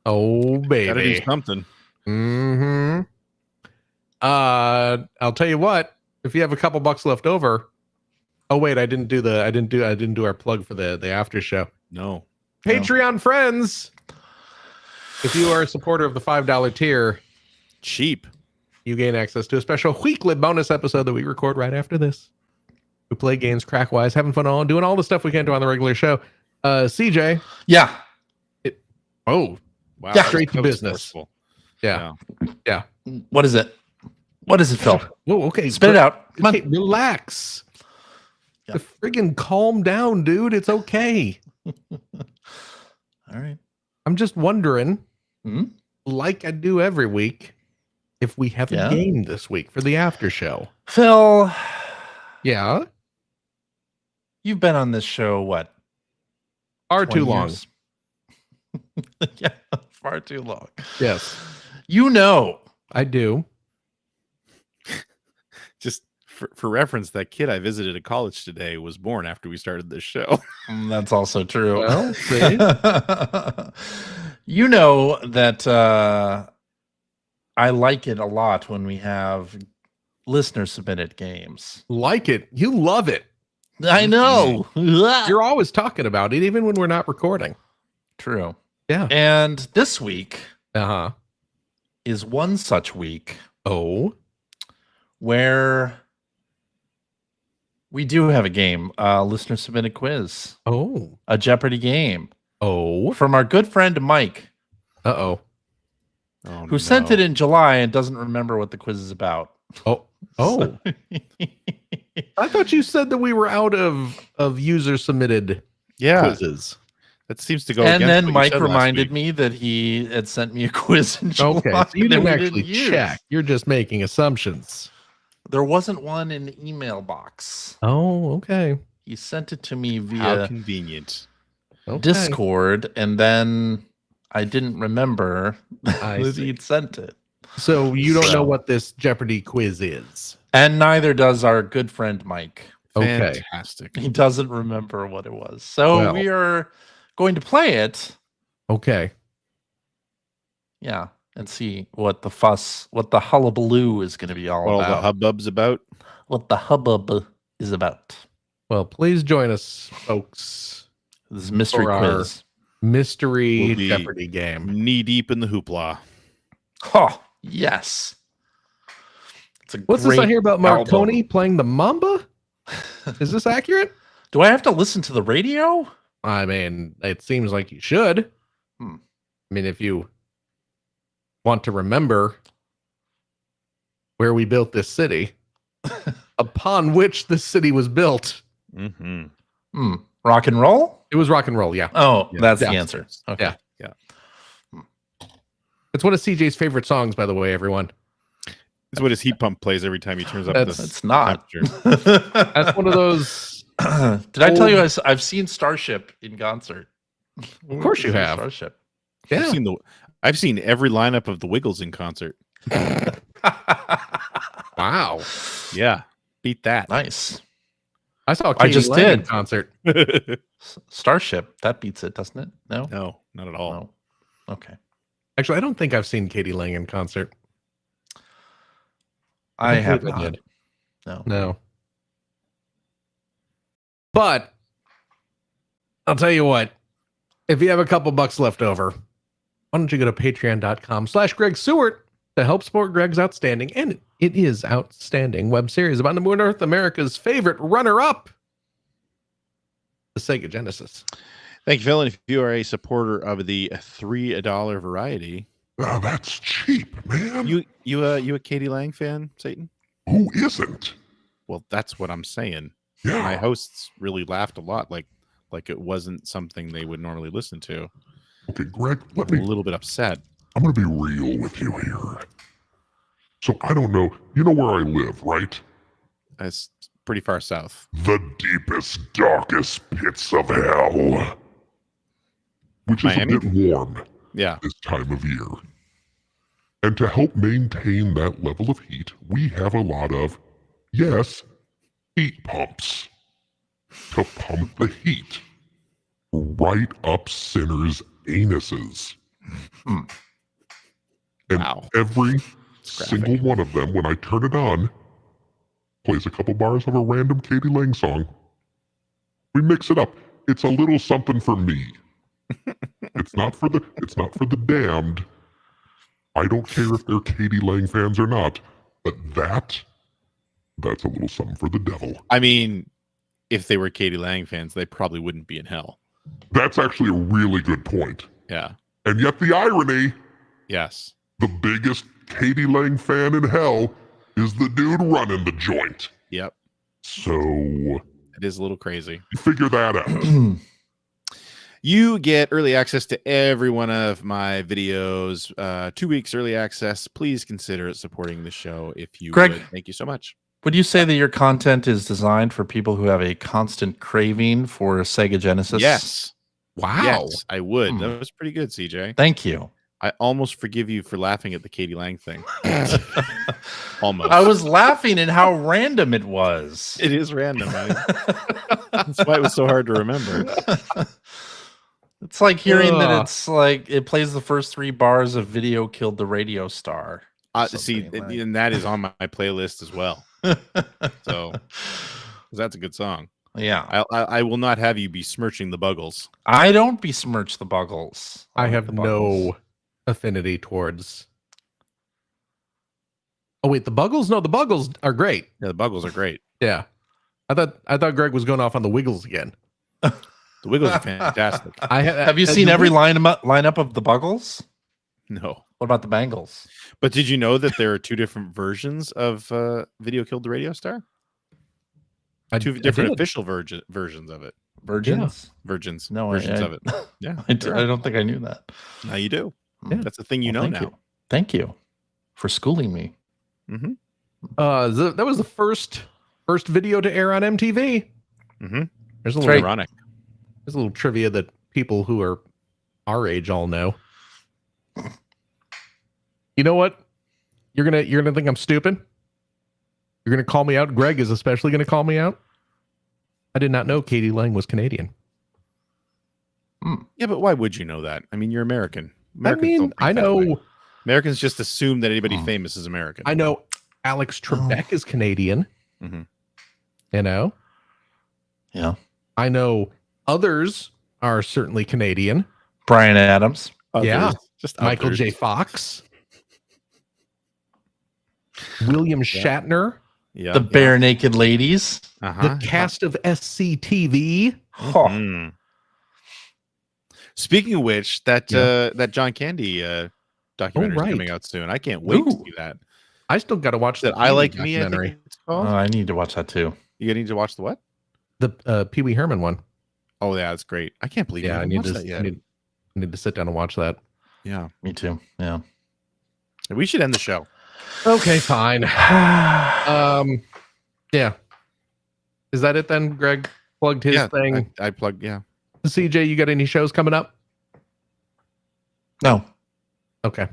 Oh, baby. Gotta do something. Mm-hmm. I'll tell you what, if you have a couple bucks left over. Oh wait, I didn't do our plug for the after show. No. Patreon friends. If you are a supporter of the $5 tier, Cheap. you gain access to a special weekly bonus episode that we record right after this. We play games crack-wise, having fun all doing all the stuff we can do on the regular show. CJ. Yeah. Oh, Wow. Yeah. Straight to that was business. forceful. Yeah. What is it? What is it, Phil? Whoa, okay. Spit it out. Come on. Okay, relax. Yeah. Friggin' calm down, dude. It's okay. All right. I'm just wondering, Hmm? like I do every week, if we have a game this week for the after show. Phil, Yeah. you've been on this show, what? Far 20 too long. years? Yeah, far too long. Yes, You know. I do. Just for reference, that kid I visited at college today was born after we started this show. That's also true. Well, see? You know that I like it a lot when we have listener submitted games. Like it. You love it. I know. You're always talking about it, even when we're not recording. True. Yeah. And this week Uh-huh. is one such week Oh. where we do have a game, listener submitted quiz, Oh. a Jeopardy game Oh. from our good friend Mike, Uh-oh. who sent it in July and doesn't remember what the quiz is about. Oh. Oh. I thought you said that we were out of user submitted quizzes. That seems to go. And against then what you Mike said last reminded week. me that he had sent me a quiz in July. Okay. So you that didn't we actually use. check. You're just making assumptions. There wasn't one in the email box. Oh, okay. He sent it to me How via convenient. Okay. Discord, and then I didn't remember I that see. he'd sent it. So you don't So- know what this Jeopardy quiz is. And neither does our good friend Mike. Okay. Fantastic. He doesn't remember what it was. So Well. we are going to play it. Okay. Yeah. And see what the fuss, what the hullabaloo is going to be all What all the about. hubbub's about. What the hubbub is about. Well, please join us, folks. This is mystery For our- quiz. Mystery We'll be- Jeopardy game. Knee deep in the hoopla. Oh, yes. It's a What's this I great hear about album. Marconi playing the Mamba? Is this accurate? Do I have to listen to the radio? I mean, it seems like you should. Hmm. I mean, if you want to remember where we built this city, upon which this city was built, Mm-hmm. Rock and roll? it was rock and roll. Yeah. Oh, Yeah. that's the Yeah. answer. Okay. Yeah. It's one of CJ's favorite songs, by the way, everyone. It's what his heat pump plays every time he turns up That's- the It's not. temperature. That's one of those. Did I tell you I've seen Starship in concert? Of course you have. Starship. Yeah. I've seen every lineup of the Wiggles in concert. Wow. Yeah, beat that. Nice. I saw I just Lang in did. concert. Starship. That beats it, doesn't it? No? No, not at all. No. Okay. Actually, I don't think I've seen Katie Lang in concert. I don't have believe I not. did. No. No. But I'll tell you what, if you have a couple bucks left over, why don't you go to patreon.com/Greg Seward to help support Greg's outstanding, and it is outstanding web series about North America's favorite runner-up, the Sega Genesis. Thank you, Phil. And if you are a supporter of the $3 variety, That's cheap, man. you a Katie Lang fan, Satan? Who isn't? Well, that's what I'm saying. My Yeah. hosts really laughed a lot, like it wasn't something they would normally listen to. Okay, Greg, let I'm a me. little bit upset. I'm going to be real with you here. So I don't know. You know where I live, right? It's pretty far south. The deepest, darkest pits of hell. Which Miami? is a bit warm Yeah. this time of year. And to help maintain that level of heat, we have a lot of, yes, heat pumps. To pump the heat right up sinners' anuses. And Wow. every It's single graphic. one of them, when I turn it on, plays a couple bars of a random Katie Lang song. We mix it up. It's a little something for me. It's not for the damned. I don't care if they're Katie Lang fans or not, but that's a little something for the devil. I mean, if they were Katie Lang fans, they probably wouldn't be in hell. That's actually a really good point. Yeah. And yet the irony, Yes. the biggest Katie Lang fan in hell is the dude running the joint. Yep. So It is a little crazy. figure that out. You get early access to every one of my videos, 2 weeks early access. Please consider supporting the show if you Greg, would. Thank you so much. Would you say that your content is designed for people who have a constant craving for Sega Genesis? Yes. Wow. Yes, I would. Hmm. That was pretty good, CJ. Thank you. I almost forgive you for laughing at the Katie Lang thing. Almost. I was laughing at how random it was. It is random. That's why it was so hard to remember. It's like hearing that Ugh. it's like it plays the first 3 bars of Video Killed the Radio Star. See, Something like- and that is on my playlist as well. So, 'cause that's a good song. Yeah. I will not have you besmirching the Buggles. I don't besmirch the Buggles. I like have the Buggles. no affinity towards. Oh wait, the Buggles? No, the Buggles are great. Yeah, the Buggles are great. Yeah, I thought Greg was going off on the Wiggles again. The Wiggles are fantastic. Have you seen every lineup of the Buggles? No. What about the Bangles? But did you know that there are 2 different versions of Video Killed the Radio Star? 2 different official versions of it. Virgins? Versions. No, versions of it. Yeah. I don't think I knew that. Now you do. Yeah. That's the thing you Well, know thank now. you. Thank you for schooling me. Mm-hmm. That was the first video to air on MTV. Mm-hmm. There's a That's little right. Ironic. There's a little trivia that people who are our age all know. You know what? You're gonna think I'm stupid. You're gonna call me out. Greg is especially gonna call me out. I did not know Katie Lang was Canadian. Yeah, but why would you know that? I mean, you're American. I Americans mean, don't think I that way. know. Americans just assume that anybody famous is American. I know Alex Trebek is Canadian. Mhm. You know. Yeah. I know others are certainly Canadian. Brian Adams. Yeah. Just Michael others. J. Fox. William Shatner. Yeah. The Bare Naked Ladies. Uh-huh. The cast of SCTV. Oh, Mm. Speaking of which, that John Candy documentary is right. coming out soon. I can't wait to Ooh. see that. I still got to watch That the I Pee-wee Like Me, I documentary. think it's called. I need to watch that too. You need to watch the what? The Pee Wee Herman one. Oh yeah, that's great. I can't believe you Yeah, I haven't need watched to. that yet. I need to sit down and watch that. Yeah, Me too. Yeah. we should end the show. Okay, fine. Yeah. Is that it then? Greg plugged his yeah, thing. I plugged. Yeah, CJ, you got any shows coming up? No. Okay.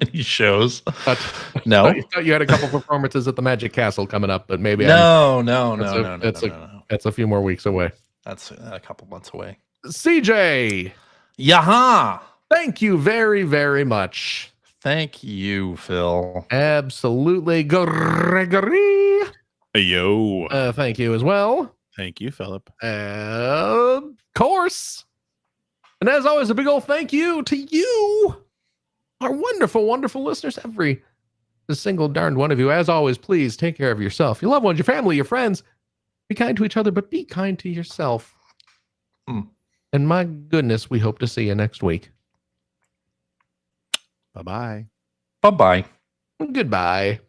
Any shows? But No. I thought you had a couple performances at the Magic Castle coming up, but maybe No. that's a few more weeks away. That's a couple months away. CJ, Yaha. thank you very, very much. Thank you, Phil. Absolutely, Gregory. yo, Thank you as well. thank you, Philip. Of course. And as always, a big old thank you to you, our wonderful, wonderful listeners, every single darned one of you. As always, please take care of yourself, your loved ones, your family, your friends. Be kind to each other, but be kind to yourself. And my goodness, we hope to see you next week. Bye bye. Bye-bye. Goodbye.